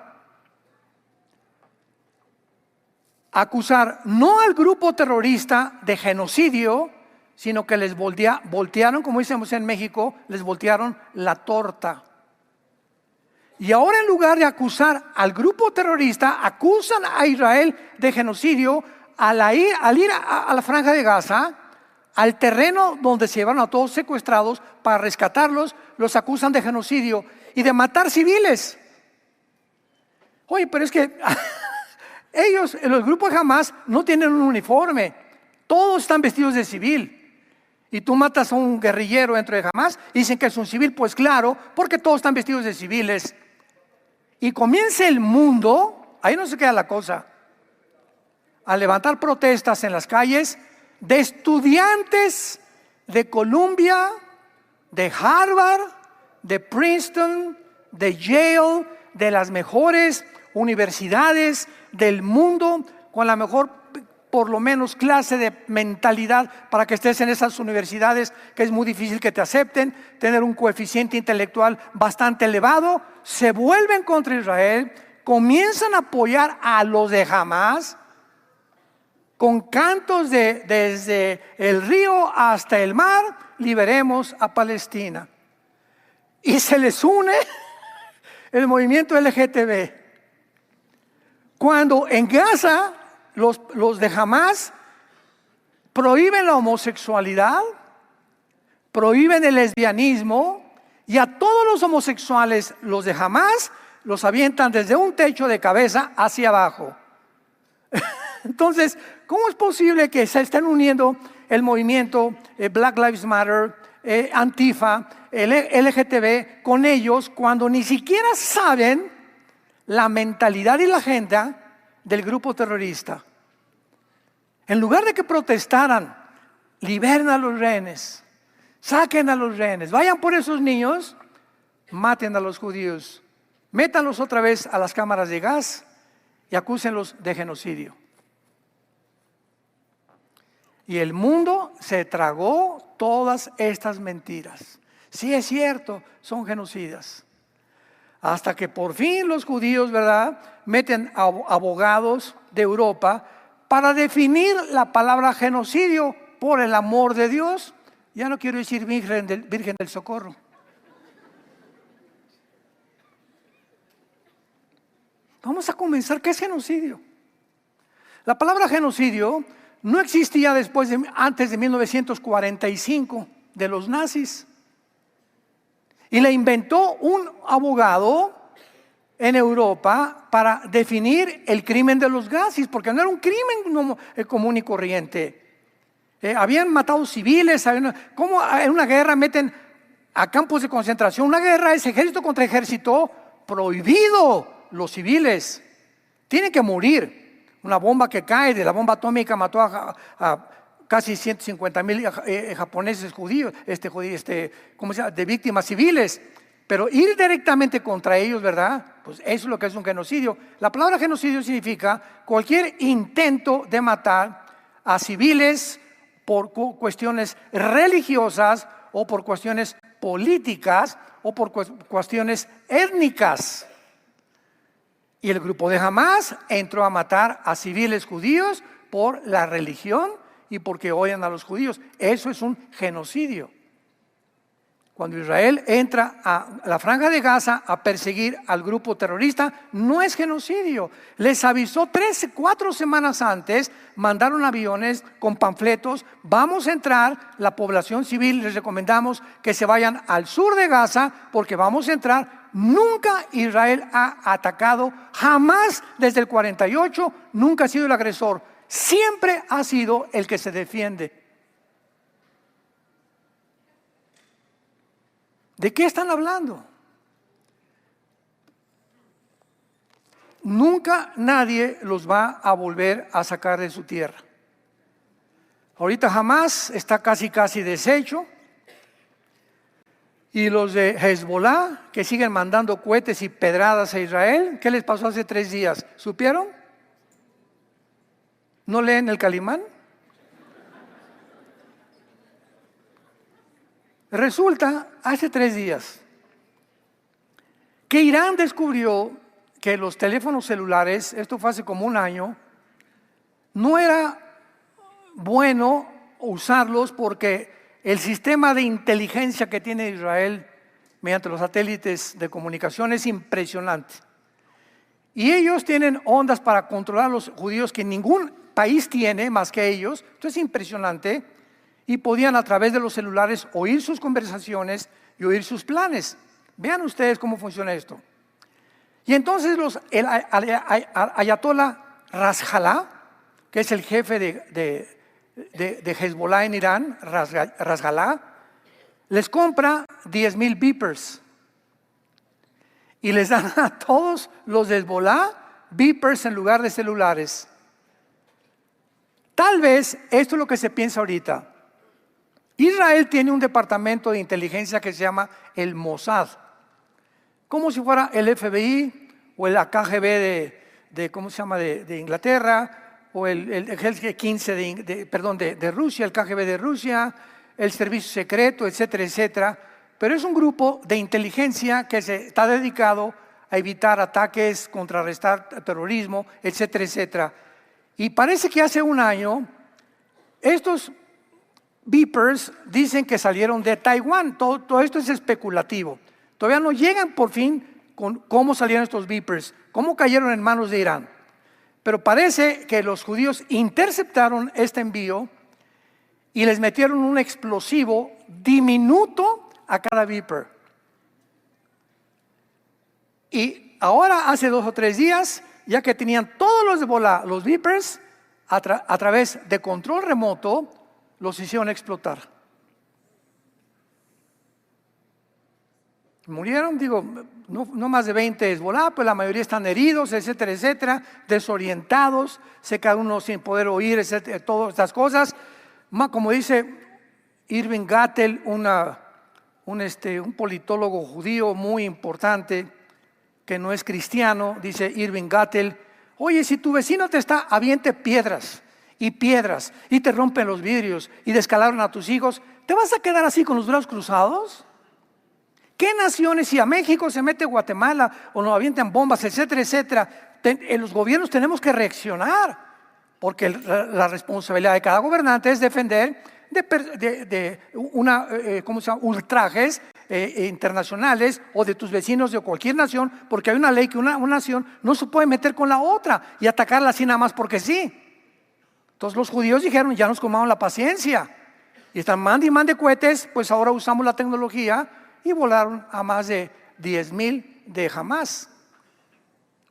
a acusar no al grupo terrorista de genocidio, sino que les voltearon, como decimos en México, les voltearon la torta. Y ahora, en lugar de acusar al grupo terrorista, acusan a Israel de genocidio al ir a la Franja de Gaza, al terreno donde se llevaron a todos secuestrados para rescatarlos. Los acusan de genocidio y de matar civiles. Oye, pero es que ellos, los grupos de Hamás, no tienen un uniforme. Todos están vestidos de civil. Y tú matas a un guerrillero dentro de Hamás y dicen que es un civil. Pues claro, porque todos están vestidos de civiles. Y comienza el mundo, ahí no se queda la cosa, a levantar protestas en las calles de estudiantes de Columbia, de Harvard, de Princeton, de Yale, de las mejores universidades del mundo, con la mejor, por lo menos, clase de mentalidad para que estés en esas universidades, que es muy difícil que te acepten, tener un coeficiente intelectual bastante elevado. Se vuelven contra Israel, comienzan a apoyar a los de Hamás, con cantos desde el río hasta el mar, liberemos a Palestina. Y se les une el movimiento LGTB. Cuando en Gaza los de Hamás prohíben la homosexualidad, prohíben el lesbianismo, y a todos los homosexuales, los de Hamás, los avientan desde un techo de cabeza hacia abajo. Entonces, ¿cómo es posible que se estén uniendo el movimiento Black Lives Matter, Antifa, el LGTB con ellos, cuando ni siquiera saben la mentalidad y la agenda del grupo terrorista? En lugar de que protestaran, liberen a los rehenes, saquen a los rehenes, vayan por esos niños, maten a los judíos, métanlos otra vez a las cámaras de gas y acúsenlos de genocidio. Y el mundo se tragó todas estas mentiras. Sí, es cierto, son genocidas. Hasta que por fin los judíos, ¿verdad?, meten a abogados de Europa para definir la palabra genocidio. Por el amor de Dios, ya no quiero decir Virgen del Socorro. Vamos a comenzar. ¿Qué es genocidio? La palabra genocidio no existía antes de 1945 de los nazis. Y la inventó un abogado en Europa para definir el crimen de los nazis, porque no era un crimen común y corriente. Habían matado civiles. ¿Cómo en una guerra meten a campos de concentración? Una guerra es ejército contra ejército, prohibido. Los civiles tienen que morir. Una bomba que cae, de la bomba atómica mató a casi 150,000 japoneses judíos, ¿cómo se llama?, de víctimas civiles. Pero ir directamente contra ellos, ¿verdad?, pues eso es lo que es un genocidio. La palabra genocidio significa cualquier intento de matar a civiles por cuestiones religiosas, o por cuestiones políticas, o por cuestiones étnicas. Y el grupo de Hamás entró a matar a civiles judíos por la religión y porque odian a los judíos. Eso es un genocidio. Cuando Israel entra a la Franja de Gaza a perseguir al grupo terrorista, no es genocidio. Les avisó 4 semanas antes, mandaron aviones con panfletos: vamos a entrar, la población civil les recomendamos que se vayan al sur de Gaza porque vamos a entrar. Nunca Israel ha atacado, jamás desde el 48, nunca ha sido el agresor, siempre ha sido el que se defiende. ¿De qué están hablando? Nunca nadie los va a volver a sacar de su tierra. Ahorita Hamás está casi deshecho. Y los de Hezbollah, que siguen mandando cohetes y pedradas a Israel, ¿qué les pasó hace 3 días? ¿Supieron? ¿No leen el Calimán? Resulta, hace 3 días, que Irán descubrió que los teléfonos celulares, esto fue hace como 1 año, no era bueno usarlos porque el sistema de inteligencia que tiene Israel mediante los satélites de comunicación. Es impresionante. Y ellos tienen ondas para controlar a los judíos que ningún país tiene más que ellos. Esto es impresionante. Y podían a través de los celulares oír sus conversaciones y oír sus planes. Vean ustedes cómo funciona esto. Y entonces el ayatollah Nasrallah, que es el jefe de Hezbollah en Irán, Nasrallah, les compra 10,000 beepers y les dan a todos los de Hezbollah beepers en lugar de celulares. Tal vez esto es lo que se piensa ahorita. Israel tiene un departamento de inteligencia que se llama el Mossad, como si fuera el FBI o el KGB ¿cómo se llama? De Inglaterra, o el G15 de Rusia, el KGB de Rusia, el servicio secreto, etcétera, etcétera. Pero es un grupo de inteligencia que se está dedicado a evitar ataques, contrarrestar terrorismo, etcétera, etcétera. Y parece que hace un año estos beepers dicen que salieron de Taiwán. Todo esto es especulativo. Todavía no llegan por fin con cómo salieron estos beepers, cómo cayeron en manos de Irán. Pero parece que los judíos interceptaron este envío y les metieron un explosivo diminuto a cada beeper. Y ahora, hace 2 o 3 días, ya que tenían todos los de Hezbollah, los beepers, a través de control remoto, los hicieron explotar. Murieron, no más de 20 de Hezbollah, pues la mayoría están heridos, etcétera, etcétera, desorientados, cada uno sin poder oír, etcétera, todas estas cosas. Como dice Irving Gattel, un politólogo judío muy importante, que no es cristiano, dice Irving Gattel: oye, si tu vecino te está, aviente piedras, y te rompen los vidrios, y descalaron a tus hijos, ¿te vas a quedar así con los brazos cruzados? ¿Qué naciones, si a México se mete Guatemala o nos avientan bombas, etcétera, etcétera? Los gobiernos tenemos que reaccionar, porque la responsabilidad de cada gobernante es defender ultrajes internacionales o de tus vecinos de cualquier nación, porque hay una ley que una nación no se puede meter con la otra y atacarla así nada más porque sí. Entonces los judíos dijeron: ya nos comamos la paciencia, y están mande cohetes, pues ahora usamos la tecnología, y volaron a más de 10,000 de Hamas.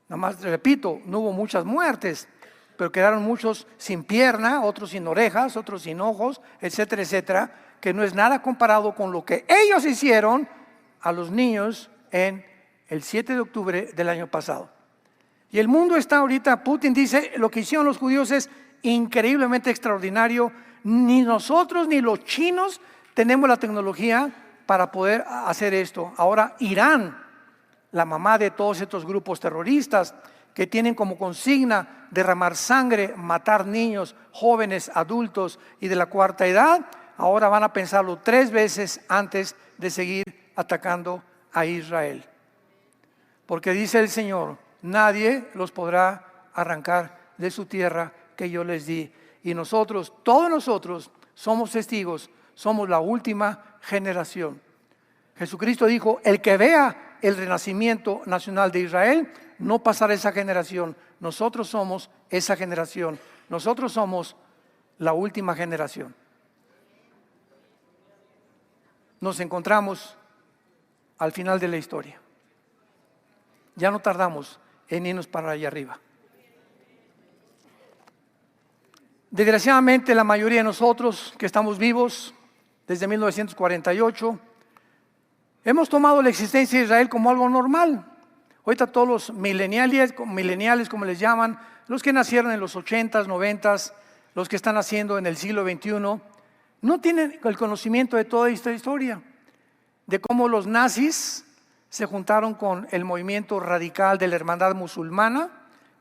Nada más, repito, no hubo muchas muertes, pero quedaron muchos sin pierna, otros sin orejas, otros sin ojos, etcétera, etcétera, que no es nada comparado con lo que ellos hicieron a los niños en el 7 de octubre del año pasado. Y el mundo está ahorita, Putin dice, lo que hicieron los judíos es increíblemente extraordinario. Ni nosotros ni los chinos tenemos la tecnología para poder hacer esto. Ahora Irán, la mamá de todos estos grupos terroristas que tienen como consigna derramar sangre, matar niños, jóvenes, adultos y de la cuarta edad, ahora van a pensarlo 3 veces antes de seguir atacando a Israel. Porque dice el Señor: nadie los podrá arrancar de su tierra que yo les di. Y nosotros, todos nosotros, somos testigos, somos la última generación. Jesucristo dijo: el que vea el renacimiento nacional de Israel no pasará esa generación. Nosotros somos esa generación. Nosotros somos la última generación. Nos encontramos al final de la historia. Ya no tardamos en irnos para allá arriba. Desgraciadamente, la mayoría de nosotros que estamos vivos desde 1948 hemos tomado la existencia de Israel como algo normal. Ahorita todos los millennials, como les llaman, los que nacieron en los 80s, 90s, los que están naciendo en el siglo XXI, no tienen el conocimiento de toda esta historia, de cómo los nazis se juntaron con el movimiento radical de la hermandad musulmana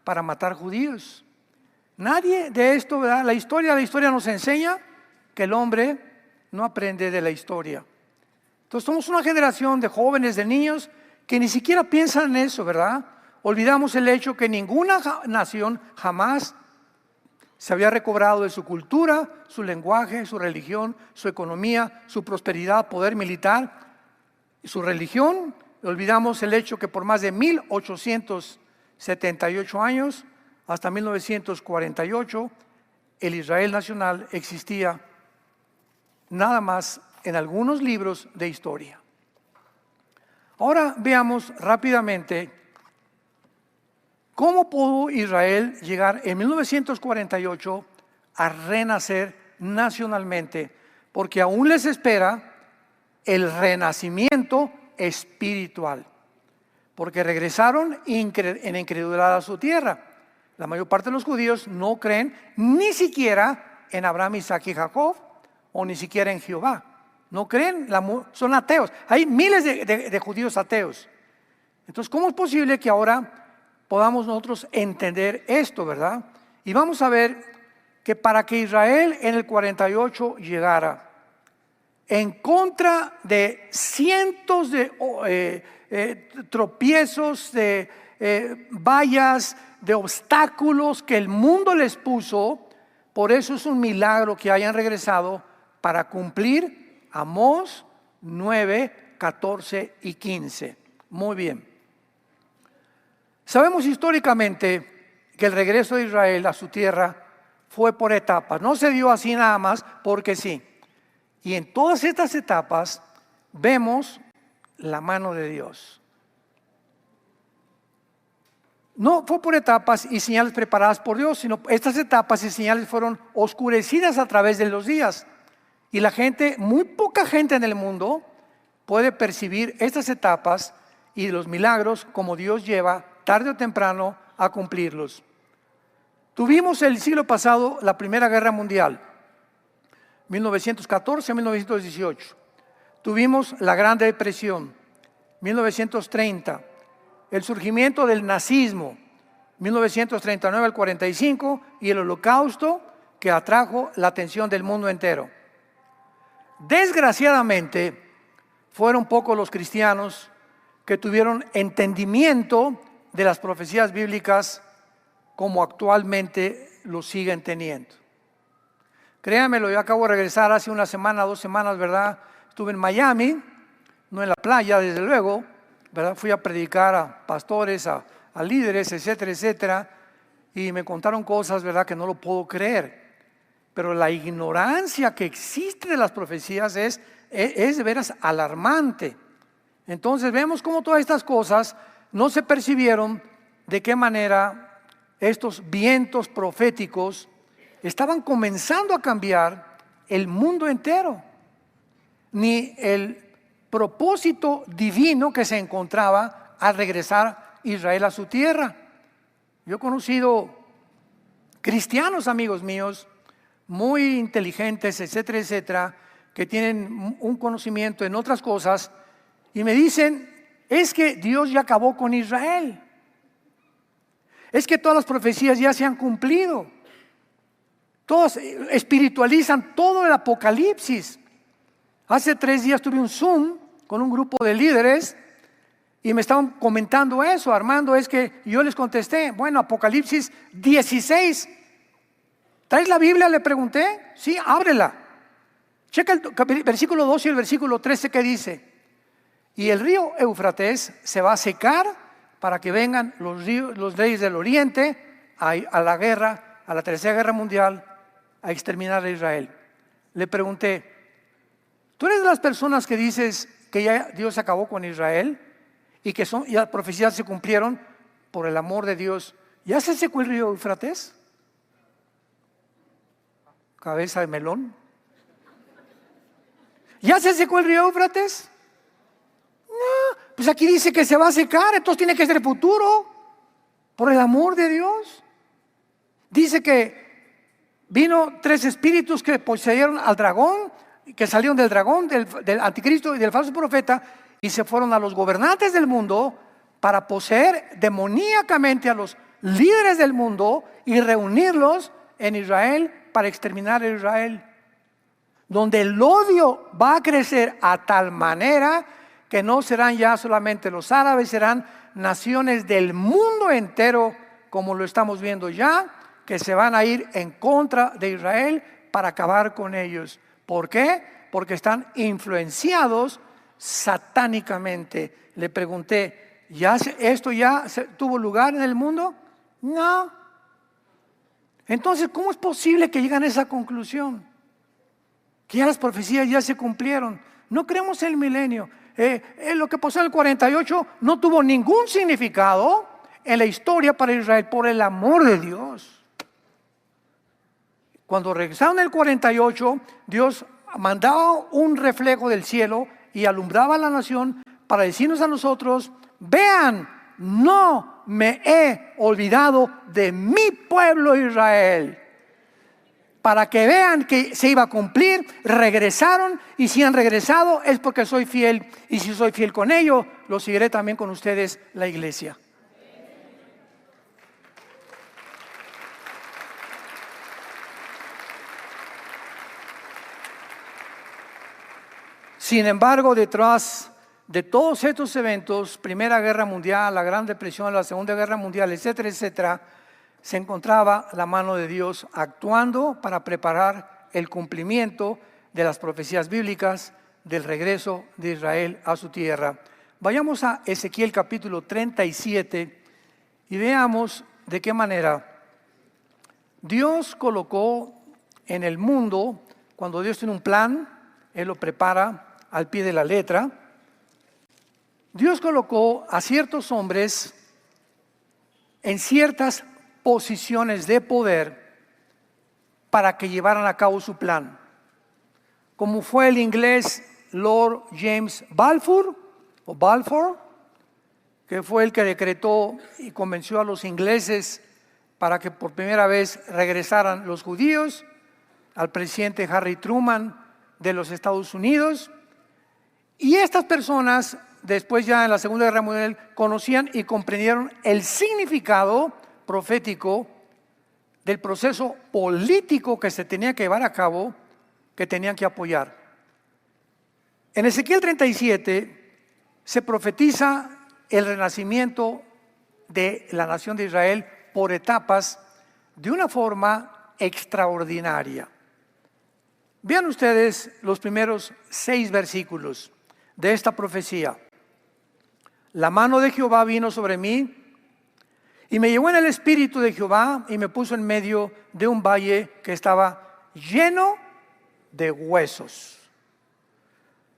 para matar judíos. Nadie de esto, ¿verdad? La historia nos enseña que el hombre no aprende de la historia. Entonces somos una generación de jóvenes, de niños que ni siquiera piensan en eso, ¿verdad? Olvidamos el hecho que ninguna nación jamás se había recobrado de su cultura, su lenguaje, su religión, su economía, su prosperidad, poder militar, su religión. Olvidamos el hecho que por más de 1878 años, hasta 1948, el Israel nacional existía nada más en algunos libros de historia. Ahora veamos rápidamente cómo pudo Israel llegar en 1948 a renacer nacionalmente, porque aún les espera el renacimiento espiritual, porque regresaron en incredulidad a su tierra. La mayor parte de los judíos no creen ni siquiera en Abraham, Isaac y Jacob, o ni siquiera en Jehová. No creen, son ateos. Hay miles de judíos ateos. Entonces, ¿cómo es posible que ahora podamos nosotros entender esto, verdad? Y vamos a ver que para que Israel en el 48 llegara en contra de cientos de tropiezos, de vallas, de obstáculos que el mundo les puso, por eso es un milagro que hayan regresado para cumplir Amós 9, 14 y 15. Muy bien. Sabemos históricamente que el regreso de Israel a su tierra fue por etapas. No se dio así nada más porque sí. Y en todas estas etapas vemos la mano de Dios. No fue por etapas y señales preparadas por Dios, sino estas etapas y señales fueron oscurecidas a través de los días. Y la gente, muy poca gente en el mundo puede percibir estas etapas y los milagros como Dios lleva tarde o temprano a cumplirlos. Tuvimos el siglo pasado la Primera Guerra Mundial, 1914 a 1918. Tuvimos la Gran Depresión, 1930. El surgimiento del nazismo, 1939 al 45, y el Holocausto, que atrajo la atención del mundo entero. Desgraciadamente, fueron pocos los cristianos que tuvieron entendimiento de las profecías bíblicas como actualmente lo siguen teniendo. Créanmelo, yo acabo de regresar hace una semana, 2 semanas, ¿verdad? Estuve en Miami, no en la playa, desde luego, ¿verdad? Fui a predicar a pastores, a líderes, etcétera, etcétera, y me contaron cosas, ¿verdad?, que no lo puedo creer. Pero la ignorancia que existe de las profecías es de veras alarmante. Entonces vemos cómo todas estas cosas no se percibieron, de qué manera estos vientos proféticos estaban comenzando a cambiar el mundo entero, ni el propósito divino que se encontraba al regresar Israel a su tierra. Yo he conocido cristianos, amigos míos, muy inteligentes, etcétera, etcétera, que tienen un conocimiento en otras cosas y me dicen, es que Dios ya acabó con Israel, es que todas las profecías ya se han cumplido. Todos espiritualizan todo el Apocalipsis. Hace 3 días tuve un Zoom con un grupo de líderes y me estaban comentando eso. Armando, es que yo les contesté, bueno, Apocalipsis 16. ¿Traes la Biblia?, le pregunté. Sí, ábrela. Checa el versículo 12 y el versículo 13 que dice. Y el río Éufrates se va a secar para que vengan los reyes del oriente a la guerra, a la tercera guerra mundial, a exterminar a Israel. Le pregunté, ¿tú eres de las personas que dices que ya Dios acabó con Israel y que ya las profecías se cumplieron por el amor de Dios? ¿Ya se secó el río Éufrates? Cabeza de melón. ¿Ya se secó el río Éufrates? No, pues aquí dice que se va a secar, entonces tiene que ser futuro, por el amor de Dios. Dice que vino 3 espíritus que poseyeron al dragón, que salieron del dragón, del anticristo y del falso profeta, y se fueron a los gobernantes del mundo para poseer demoníacamente a los líderes del mundo y reunirlos en Israel para exterminar a Israel, donde el odio va a crecer a tal manera que no serán ya solamente los árabes, serán naciones del mundo entero, como lo estamos viendo ya, que se van a ir en contra de Israel para acabar con ellos. ¿Por qué? Porque están influenciados satánicamente. Le pregunté, ¿esto ya tuvo lugar en el mundo? No. Entonces, ¿cómo es posible que lleguen a esa conclusión? Que ya las profecías ya se cumplieron. No creemos en el milenio. Lo que pasó en el 48 no tuvo ningún significado en la historia para Israel, por el amor de Dios. Cuando regresaron en el 48, Dios mandaba un reflejo del cielo y alumbraba a la nación para decirnos a nosotros: vean, no me he olvidado de mi pueblo Israel. Para que vean que se iba a cumplir, regresaron, y si han regresado es porque soy fiel, y si soy fiel con ellos, lo seguiré también con ustedes, la iglesia. Sin embargo, detrás de todos estos eventos, Primera Guerra Mundial, la Gran Depresión, la Segunda Guerra Mundial, etcétera, etcétera, se encontraba la mano de Dios actuando para preparar el cumplimiento de las profecías bíblicas del regreso de Israel a su tierra. Vayamos a Ezequiel capítulo 37 y veamos de qué manera Dios colocó en el mundo, cuando Dios tiene un plan, Él lo prepara al pie de la letra. Dios colocó a ciertos hombres en ciertas posiciones de poder para que llevaran a cabo su plan, como fue el inglés Lord James Balfour, que fue el que decretó y convenció a los ingleses para que por primera vez regresaran los judíos, al presidente Harry Truman de los Estados Unidos. Y estas personas, después ya en la Segunda Guerra Mundial, conocían y comprendieron el significado profético del proceso político que se tenía que llevar a cabo, que tenían que apoyar. En Ezequiel 37 se profetiza el renacimiento de la nación de Israel por etapas de una forma extraordinaria. Vean ustedes los primeros 6 versículos de esta profecía. La mano de Jehová vino sobre mí y me llevó en el espíritu de Jehová y me puso en medio de un valle que estaba lleno de huesos.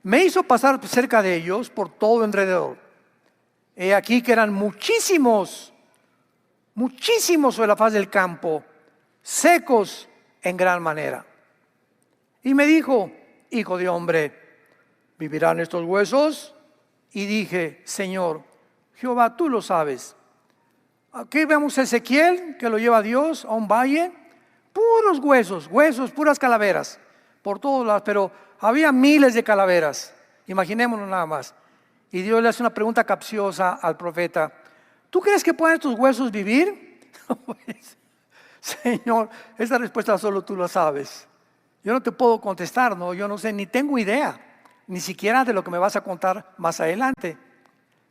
Me hizo pasar cerca de ellos por todo alrededor. He aquí que eran muchísimos sobre la faz del campo, secos en gran manera. Y me dijo: hijo de hombre, ¿vivirán estos huesos? Y dije: Señor Jehová, tú lo sabes. Aquí vemos a Ezequiel, que lo lleva Dios a un valle, puros huesos, puras calaveras, por todos lados, pero había miles de calaveras, imaginémonos nada más. Y Dios le hace una pregunta capciosa al profeta: ¿tú crees que pueden estos huesos vivir? Pues, Señor, esa respuesta solo tú la sabes. Yo no te puedo contestar, no, yo no sé, ni tengo idea, ni siquiera de lo que me vas a contar más adelante.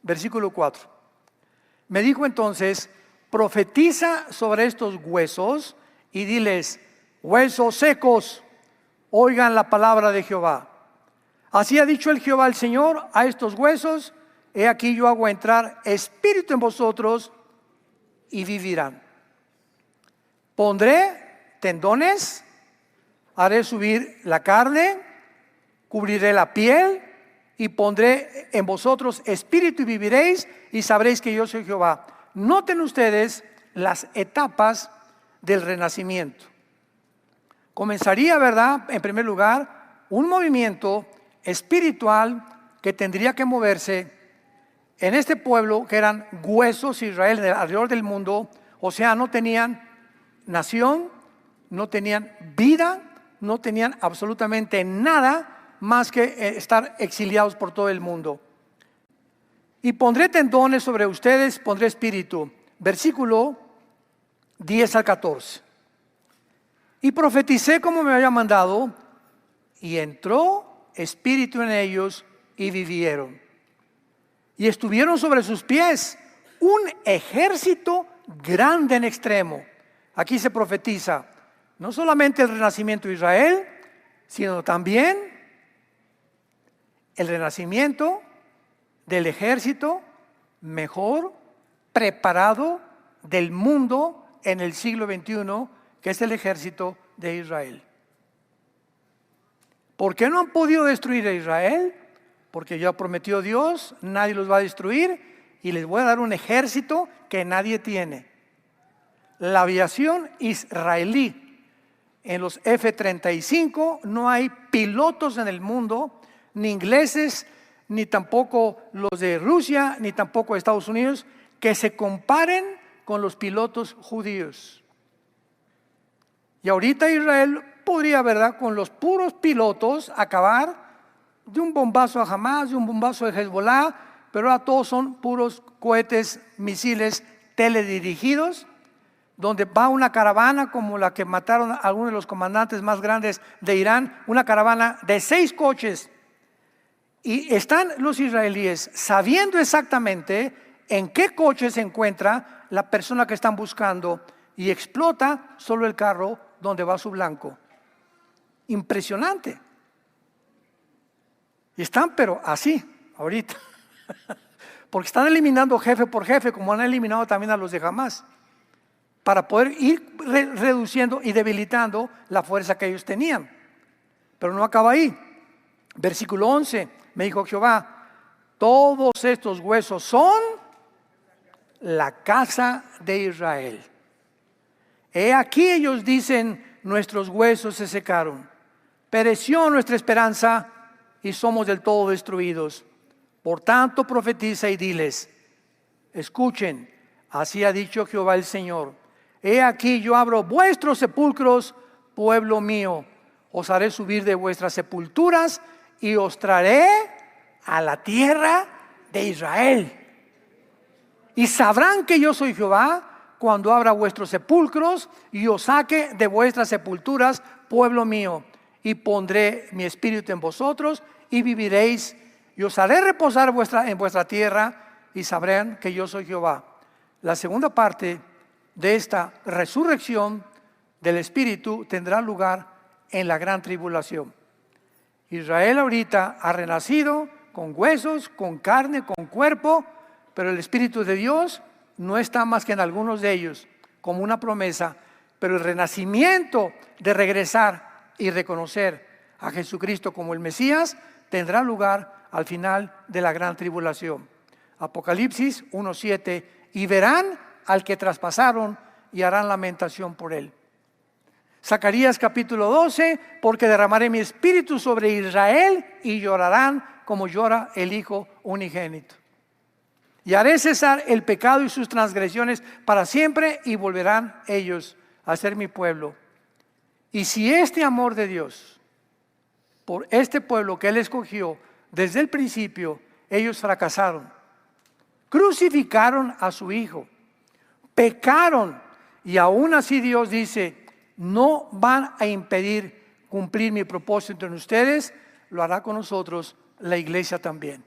Versículo 4. Me dijo entonces: profetiza sobre estos huesos y diles: huesos secos, oigan la palabra de Jehová. Así ha dicho el Jehová el Señor a estos huesos: he aquí yo hago entrar espíritu en vosotros y vivirán. Pondré tendones, haré subir la carne, cubriré la piel y pondré en vosotros espíritu y viviréis y sabréis que yo soy Jehová. Noten ustedes las etapas del renacimiento. Comenzaría, ¿verdad?, en primer lugar, un movimiento espiritual que tendría que moverse en este pueblo que eran huesos. Israel alrededor del mundo, o sea, no tenían nación, no tenían vida, no tenían absolutamente nada más que estar exiliados por todo el mundo. Y pondré tendones sobre ustedes, pondré espíritu. Versículo 10 al 14. Y profeticé como me había mandado, y entró espíritu en ellos y vivieron. Y estuvieron sobre sus pies un ejército grande en extremo. Aquí se profetiza no solamente el renacimiento de Israel, sino también el renacimiento del ejército mejor preparado del mundo en el siglo XXI, que es el ejército de Israel. ¿Por qué no han podido destruir a Israel? Porque ya prometió Dios, nadie los va a destruir y les voy a dar un ejército que nadie tiene. La aviación israelí, en los F-35 no hay pilotos en el mundo, ni ingleses, ni tampoco los de Rusia, ni tampoco de Estados Unidos, que se comparen con los pilotos judíos. Y ahorita Israel podría, ¿verdad?, con los puros pilotos acabar de un bombazo a Hamas, de un bombazo de Hezbollah, pero ahora todos son puros cohetes, misiles teledirigidos, donde va una caravana como la que mataron a algunos de los comandantes más grandes de Irán, una caravana de 6 coches. Y están los israelíes sabiendo exactamente en qué coche se encuentra la persona que están buscando y explota solo el carro donde va su blanco. Impresionante. Y están pero así, ahorita. Porque están eliminando jefe por jefe, como han eliminado también a los de Hamas, para poder ir reduciendo y debilitando la fuerza que ellos tenían. Pero no acaba ahí. Versículo 11, me dijo Jehová, todos estos huesos son la casa de Israel. He aquí ellos dicen, nuestros huesos se secaron, pereció nuestra esperanza y somos del todo destruidos. Por tanto profetiza y diles, escuchen, así ha dicho Jehová el Señor. He aquí yo abro vuestros sepulcros, pueblo mío, os haré subir de vuestras sepulturas y os traeré a la tierra de Israel. Y sabrán que yo soy Jehová cuando abra vuestros sepulcros y os saque de vuestras sepulturas, pueblo mío, y pondré mi espíritu en vosotros y viviréis y os haré reposar en vuestra tierra y sabrán que yo soy Jehová. La segunda parte de esta resurrección del espíritu tendrá lugar en la gran tribulación. Israel ahorita ha renacido con huesos, con carne, con cuerpo, pero el Espíritu de Dios no está más que en algunos de ellos, como una promesa. Pero el renacimiento de regresar y reconocer a Jesucristo como el Mesías tendrá lugar al final de la gran tribulación. Apocalipsis 1:7, y verán al que traspasaron y harán lamentación por él. Zacarías capítulo 12, porque derramaré mi espíritu sobre Israel y llorarán como llora el hijo unigénito. Y haré cesar el pecado y sus transgresiones para siempre y volverán ellos a ser mi pueblo. Y si este amor de Dios por este pueblo que Él escogió desde el principio, ellos fracasaron, crucificaron a su hijo, pecaron y aún así Dios dice, no van a impedir cumplir mi propósito en ustedes, lo hará con nosotros la iglesia también.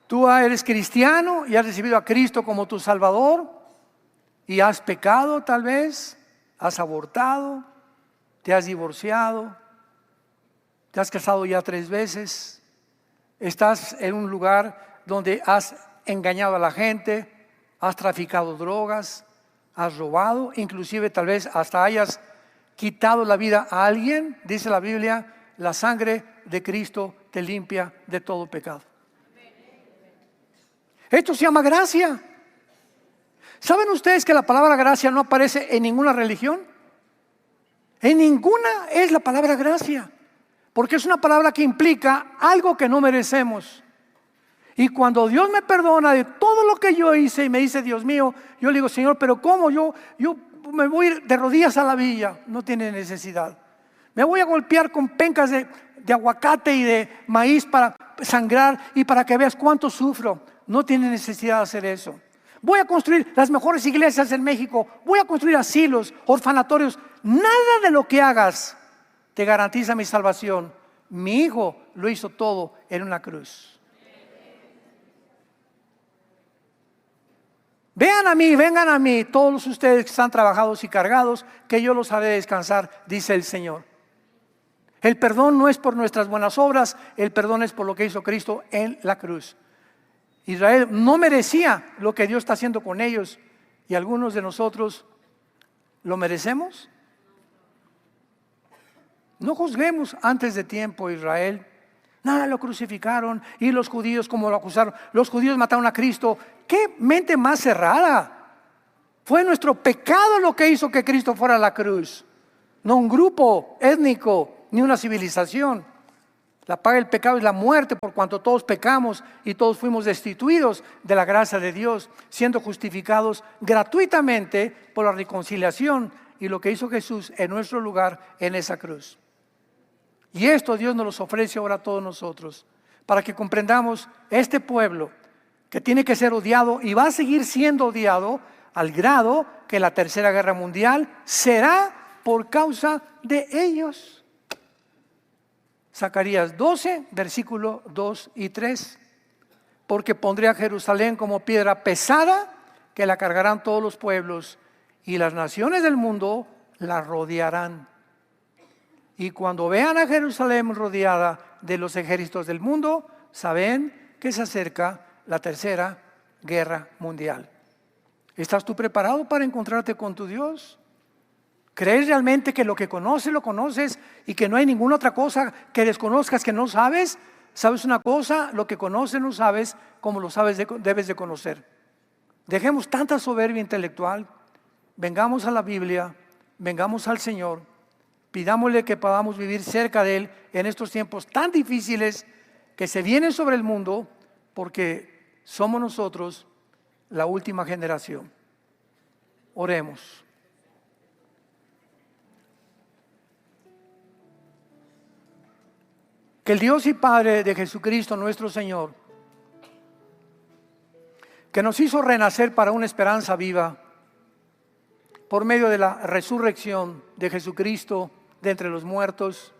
Tú eres cristiano y has recibido a Cristo como tu Salvador y has pecado tal vez, has abortado, te has divorciado, te has casado ya 3 veces, estás en un lugar donde has engañado a la gente, has traficado drogas, has robado, inclusive tal vez hasta hayas quitado la vida a alguien. Dice la Biblia, la sangre de Cristo te limpia de todo pecado. Esto se llama gracia. ¿Saben ustedes que la palabra gracia no aparece en ninguna religión? En ninguna es la palabra gracia, porque es una palabra que implica algo que no merecemos. Y cuando Dios me perdona de todo lo que yo hice y me dice, Dios mío, yo le digo, Señor, pero ¿cómo? Yo me voy a ir de rodillas a la villa. No tiene necesidad. Me voy a golpear con pencas de aguacate y de maíz para sangrar y para que veas cuánto sufro. No tiene necesidad de hacer eso. Voy a construir las mejores iglesias en México. Voy a construir asilos, orfanatorios. Nada de lo que hagas te garantiza mi salvación. Mi hijo lo hizo todo en una cruz. Vean a mí, vengan a mí, todos ustedes que están trabajados y cargados, que yo los haré descansar, dice el Señor. El perdón no es por nuestras buenas obras, el perdón es por lo que hizo Cristo en la cruz. Israel no merecía lo que Dios está haciendo con ellos, y algunos de nosotros lo merecemos. No juzguemos antes de tiempo a Israel. Nada, lo crucificaron, y los judíos como lo acusaron. Los judíos mataron a Cristo. ¡Qué mente más cerrada! Fue nuestro pecado lo que hizo que Cristo fuera a la cruz, no un grupo étnico ni una civilización. La paga del pecado es la muerte, por cuanto todos pecamos y todos fuimos destituidos de la gracia de Dios, siendo justificados gratuitamente por la reconciliación y lo que hizo Jesús en nuestro lugar en esa cruz. Y esto Dios nos los ofrece ahora a todos nosotros, para que comprendamos este pueblo que tiene que ser odiado y va a seguir siendo odiado al grado que la Tercera Guerra Mundial será por causa de ellos. Zacarías 12, versículo 2 y 3. Porque pondré a Jerusalén como piedra pesada, que la cargarán todos los pueblos, y las naciones del mundo la rodearán. Y cuando vean a Jerusalén rodeada de los ejércitos del mundo, saben que se acerca la Tercera Guerra Mundial. ¿Estás tú preparado para encontrarte con tu Dios? ¿Crees realmente que lo que conoces lo conoces y que no hay ninguna otra cosa que desconozcas que no sabes? ¿Sabes una cosa? Lo que conoces no sabes como lo sabes debes de conocer. Dejemos tanta soberbia intelectual, vengamos a la Biblia, vengamos al Señor, pidámosle que podamos vivir cerca de Él en estos tiempos tan difíciles que se vienen sobre el mundo, porque somos nosotros la última generación. Oremos. Que el Dios y Padre de Jesucristo nuestro Señor, que nos hizo renacer para una esperanza viva por medio de la resurrección de Jesucristo de entre los muertos,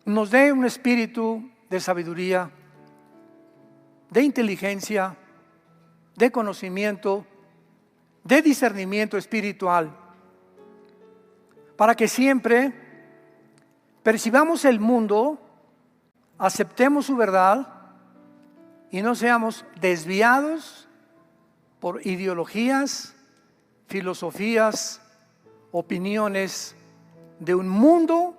nos dé un espíritu de sabiduría, de inteligencia, de conocimiento, de discernimiento espiritual, para que siempre percibamos el mundo, aceptemos su verdad y no seamos desviados por ideologías, filosofías, opiniones de un mundo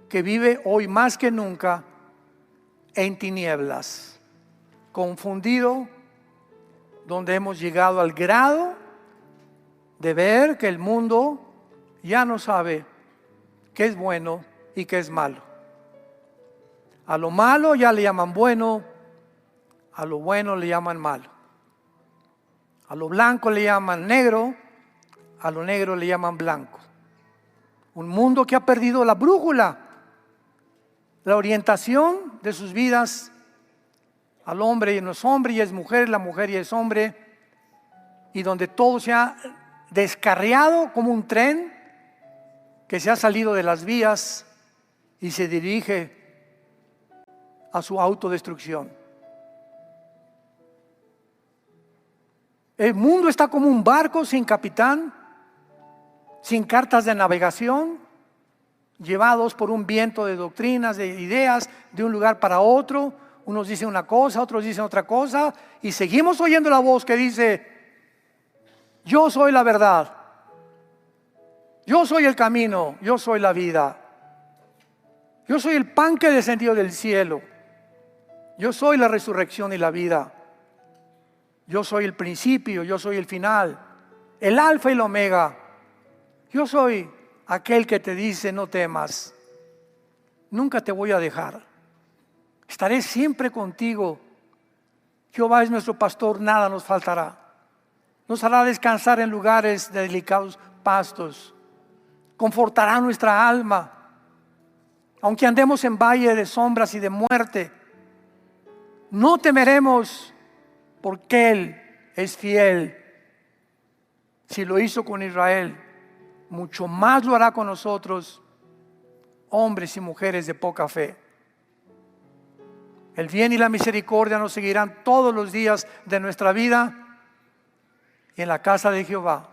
que vive hoy más que nunca en tinieblas, confundido, donde hemos llegado al grado de ver que el mundo ya no sabe qué es bueno y qué es malo. A lo malo ya le llaman bueno, a lo bueno le llaman malo. A lo blanco le llaman negro, a lo negro le llaman blanco. Un mundo que ha perdido la brújula, la orientación de sus vidas. Al hombre no es hombre y es mujer, la mujer y es hombre, y donde todo se ha descarriado como un tren que se ha salido de las vías y se dirige a su autodestrucción. El mundo está como un barco sin capitán, sin cartas de navegación, llevados por un viento de doctrinas, de ideas, de un lugar para otro. Unos dicen una cosa, otros dicen otra cosa, y seguimos oyendo la voz que dice: yo soy la verdad, yo soy el camino, yo soy la vida, yo soy el pan que descendió del cielo, yo soy la resurrección y la vida, yo soy el principio, yo soy el final, el alfa y el omega. Yo soy aquel que te dice: no temas, nunca te voy a dejar, estaré siempre contigo. Jehová es nuestro pastor, nada nos faltará. Nos hará descansar en lugares de delicados pastos, confortará nuestra alma. Aunque andemos en valle de sombras y de muerte, no temeremos, porque Él es fiel. Si lo hizo con Israel, mucho más lo hará con nosotros, hombres y mujeres de poca fe. El bien y la misericordia nos seguirán todos los días de nuestra vida, y en la casa de Jehová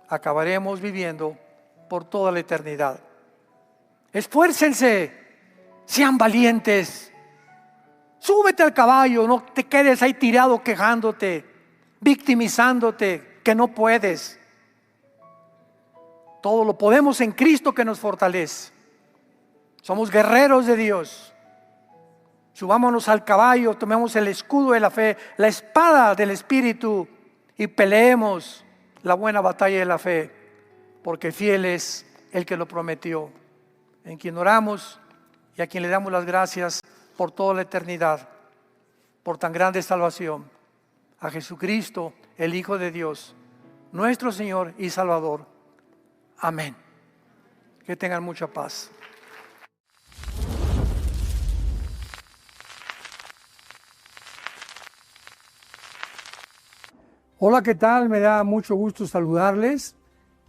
acabaremos viviendo por toda la eternidad. Esfuércense, sean valientes. Súbete al caballo, no te quedes ahí tirado quejándote, victimizándote, que no puedes. Todo lo podemos en Cristo que nos fortalece. Somos guerreros de Dios. Subámonos al caballo, tomemos el escudo de la fe, la espada del Espíritu y peleemos la buena batalla de la fe, porque fiel es el que lo prometió, en quien oramos y a quien le damos las gracias por toda la eternidad, por tan grande salvación, a Jesucristo, el Hijo de Dios, nuestro Señor y Salvador. Amén. Que tengan mucha paz. Hola, ¿qué tal? Me da mucho gusto saludarles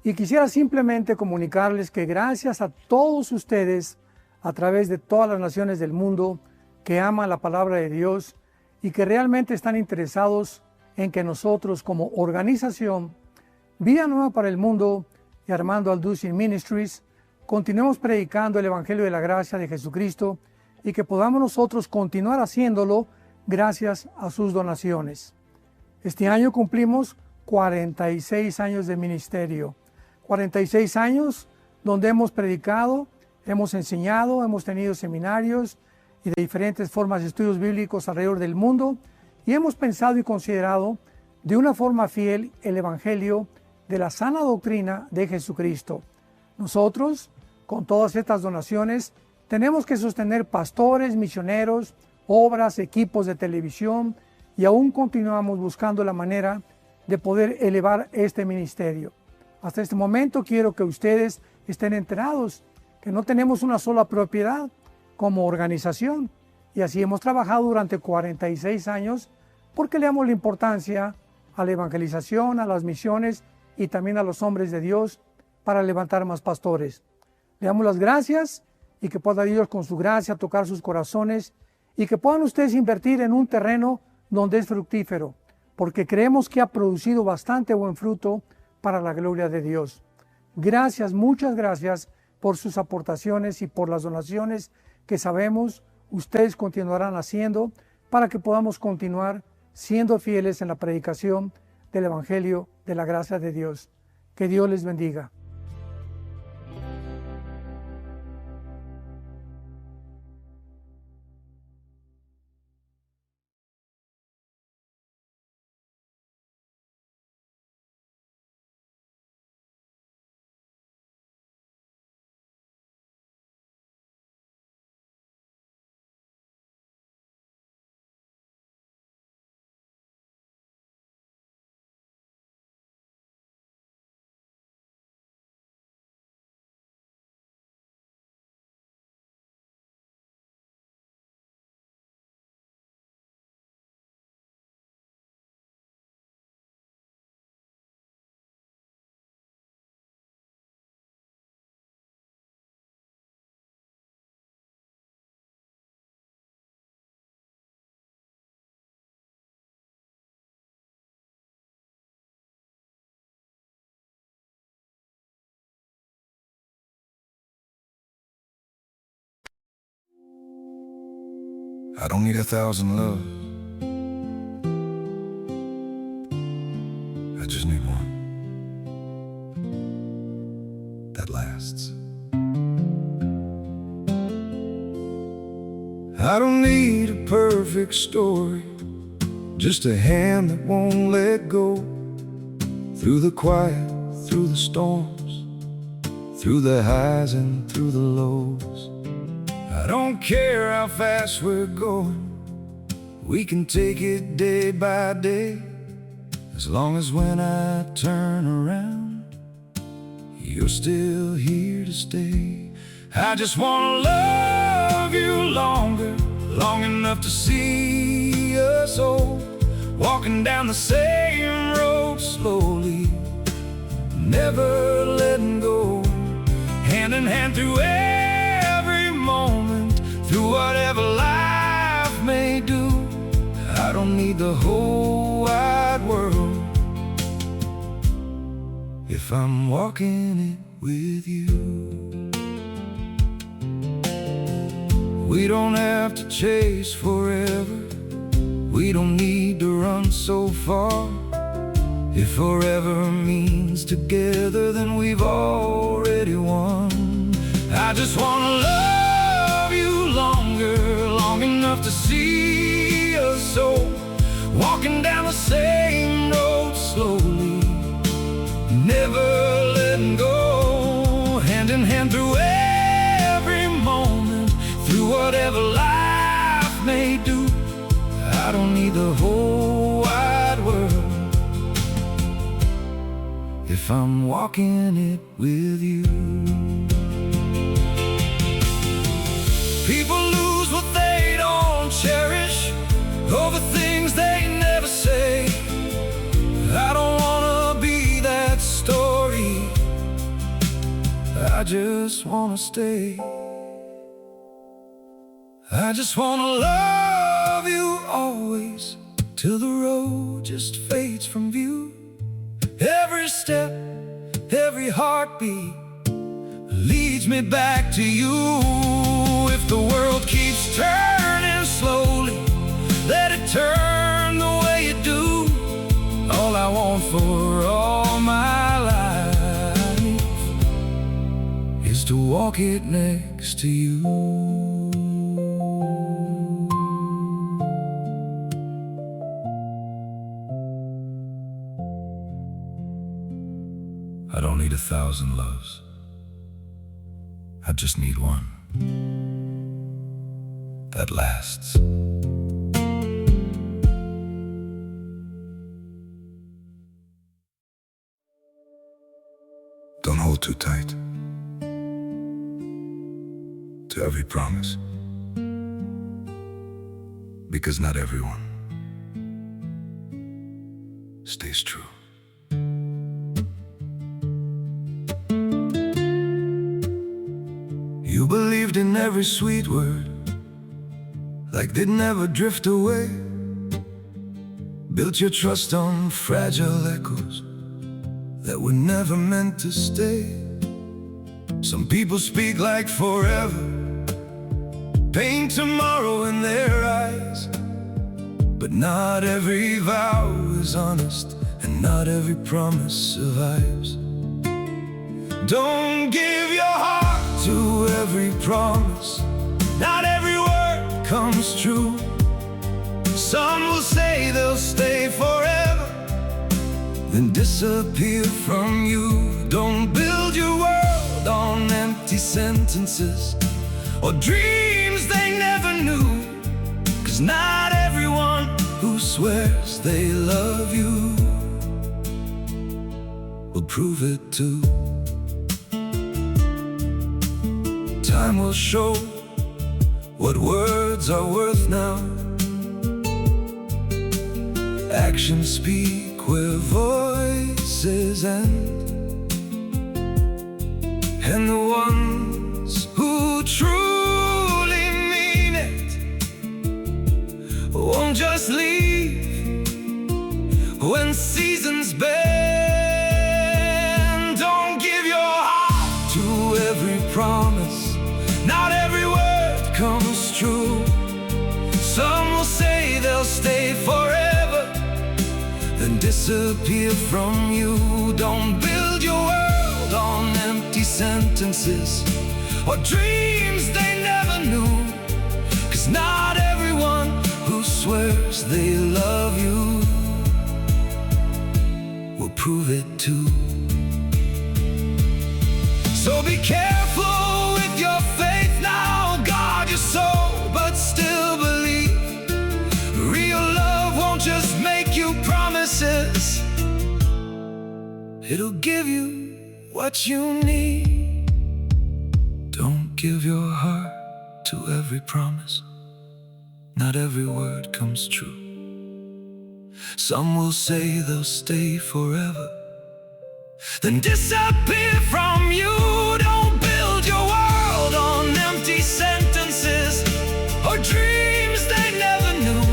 y quisiera simplemente comunicarles que gracias a todos ustedes a través de todas las naciones del mundo que aman la palabra de Dios y que realmente están interesados en que nosotros como organización Vida Nueva para el Mundo y Armando Alducin Ministries continuemos predicando el Evangelio de la Gracia de Jesucristo y que podamos nosotros continuar haciéndolo gracias a sus donaciones. Este año cumplimos 46 años de ministerio, 46 años donde hemos predicado, hemos enseñado, hemos tenido seminarios y de diferentes formas de estudios bíblicos alrededor del mundo y hemos pensado y considerado de una forma fiel el Evangelio de la sana doctrina de Jesucristo. Nosotros, con todas estas donaciones, tenemos que sostener pastores, misioneros, obras, equipos de televisión, y aún continuamos buscando la manera de poder elevar este ministerio. Hasta este momento quiero que ustedes estén enterados que no tenemos una sola propiedad como organización y así hemos trabajado durante 46 años porque le damos la importancia a la evangelización, a las misiones y también a los hombres de Dios para levantar más pastores. Le damos las gracias y que pueda Dios con su gracia tocar sus corazones y que puedan ustedes invertir en un terreno donde es fructífero, porque creemos que ha producido bastante buen fruto para la gloria de Dios. Gracias, muchas gracias por sus aportaciones y por las donaciones que sabemos ustedes continuarán haciendo para que podamos continuar siendo fieles en la predicación del Evangelio de la gracia de Dios. Que Dios les bendiga. I don't need 1,000 loves, I just need one that lasts. I don't need a perfect story, just a hand that won't let go. Through the quiet, through the storms, through the highs and through the lows. I don't care how fast we're going, we can take it day by day. As long as when I turn around, you're still here to stay. I just wanna love you longer, long enough to see us old, walking down the same road slowly, never letting go, hand in hand through every moment, through whatever life may do. I don't need the whole wide world if I'm walking it with you. We don't have to chase forever. We don't need to run so far. If forever means together, then we've already won. I just wanna love you longer, long enough to see us so, walking down the same road slowly, never letting go, hand in hand through every moment, through whatever life may do. I don't need the whole wide world if I'm walking it with you. People lose what they don't cherish over things they never say. I don't wanna be that story. I just wanna stay. I just wanna love you always, till the road just fades from view. Every step, every heartbeat leads me back to you. If the world keeps turning slowly, let it turn the way it do. All I want for all my life is to walk it next to you. I don't need 1,000 loves. I just need one that lasts. Don't hold too tight to every promise, because not everyone stays true. You believed in every sweet word, like they'd never drift away. Built your trust on fragile echoes that were never meant to stay. Some people speak like forever, paint tomorrow in their eyes. But not every vow is honest, and not every promise survives. Don't give your heart to every promise, not every word comes true. Some will say they'll stay forever, then disappear from you. Don't build your world on empty sentences or dreams they never knew, 'cause not everyone who swears they love you will prove it too. Time will show what words are worth now. Actions speak where voices end, and the ones who truly mean it won't just leave when seasons bend. Don't give your heart to every promise, not every word comes true. Some will say they'll stay forever, then disappear from you. Don't build your world on empty sentences or dreams they never knew, 'cause not everyone who swears they love you will prove it too. So be careful with your faith now, guard your soul, but still believe. Real love won't just make you promises, it'll give you what you need. Don't give your heart to every promise, not every word comes true. Some will say they'll stay forever, then disappear from you. Don't build your world on empty sentences or dreams they never knew,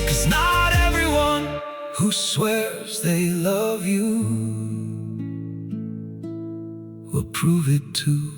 'cause not everyone who swears they love you will prove it too.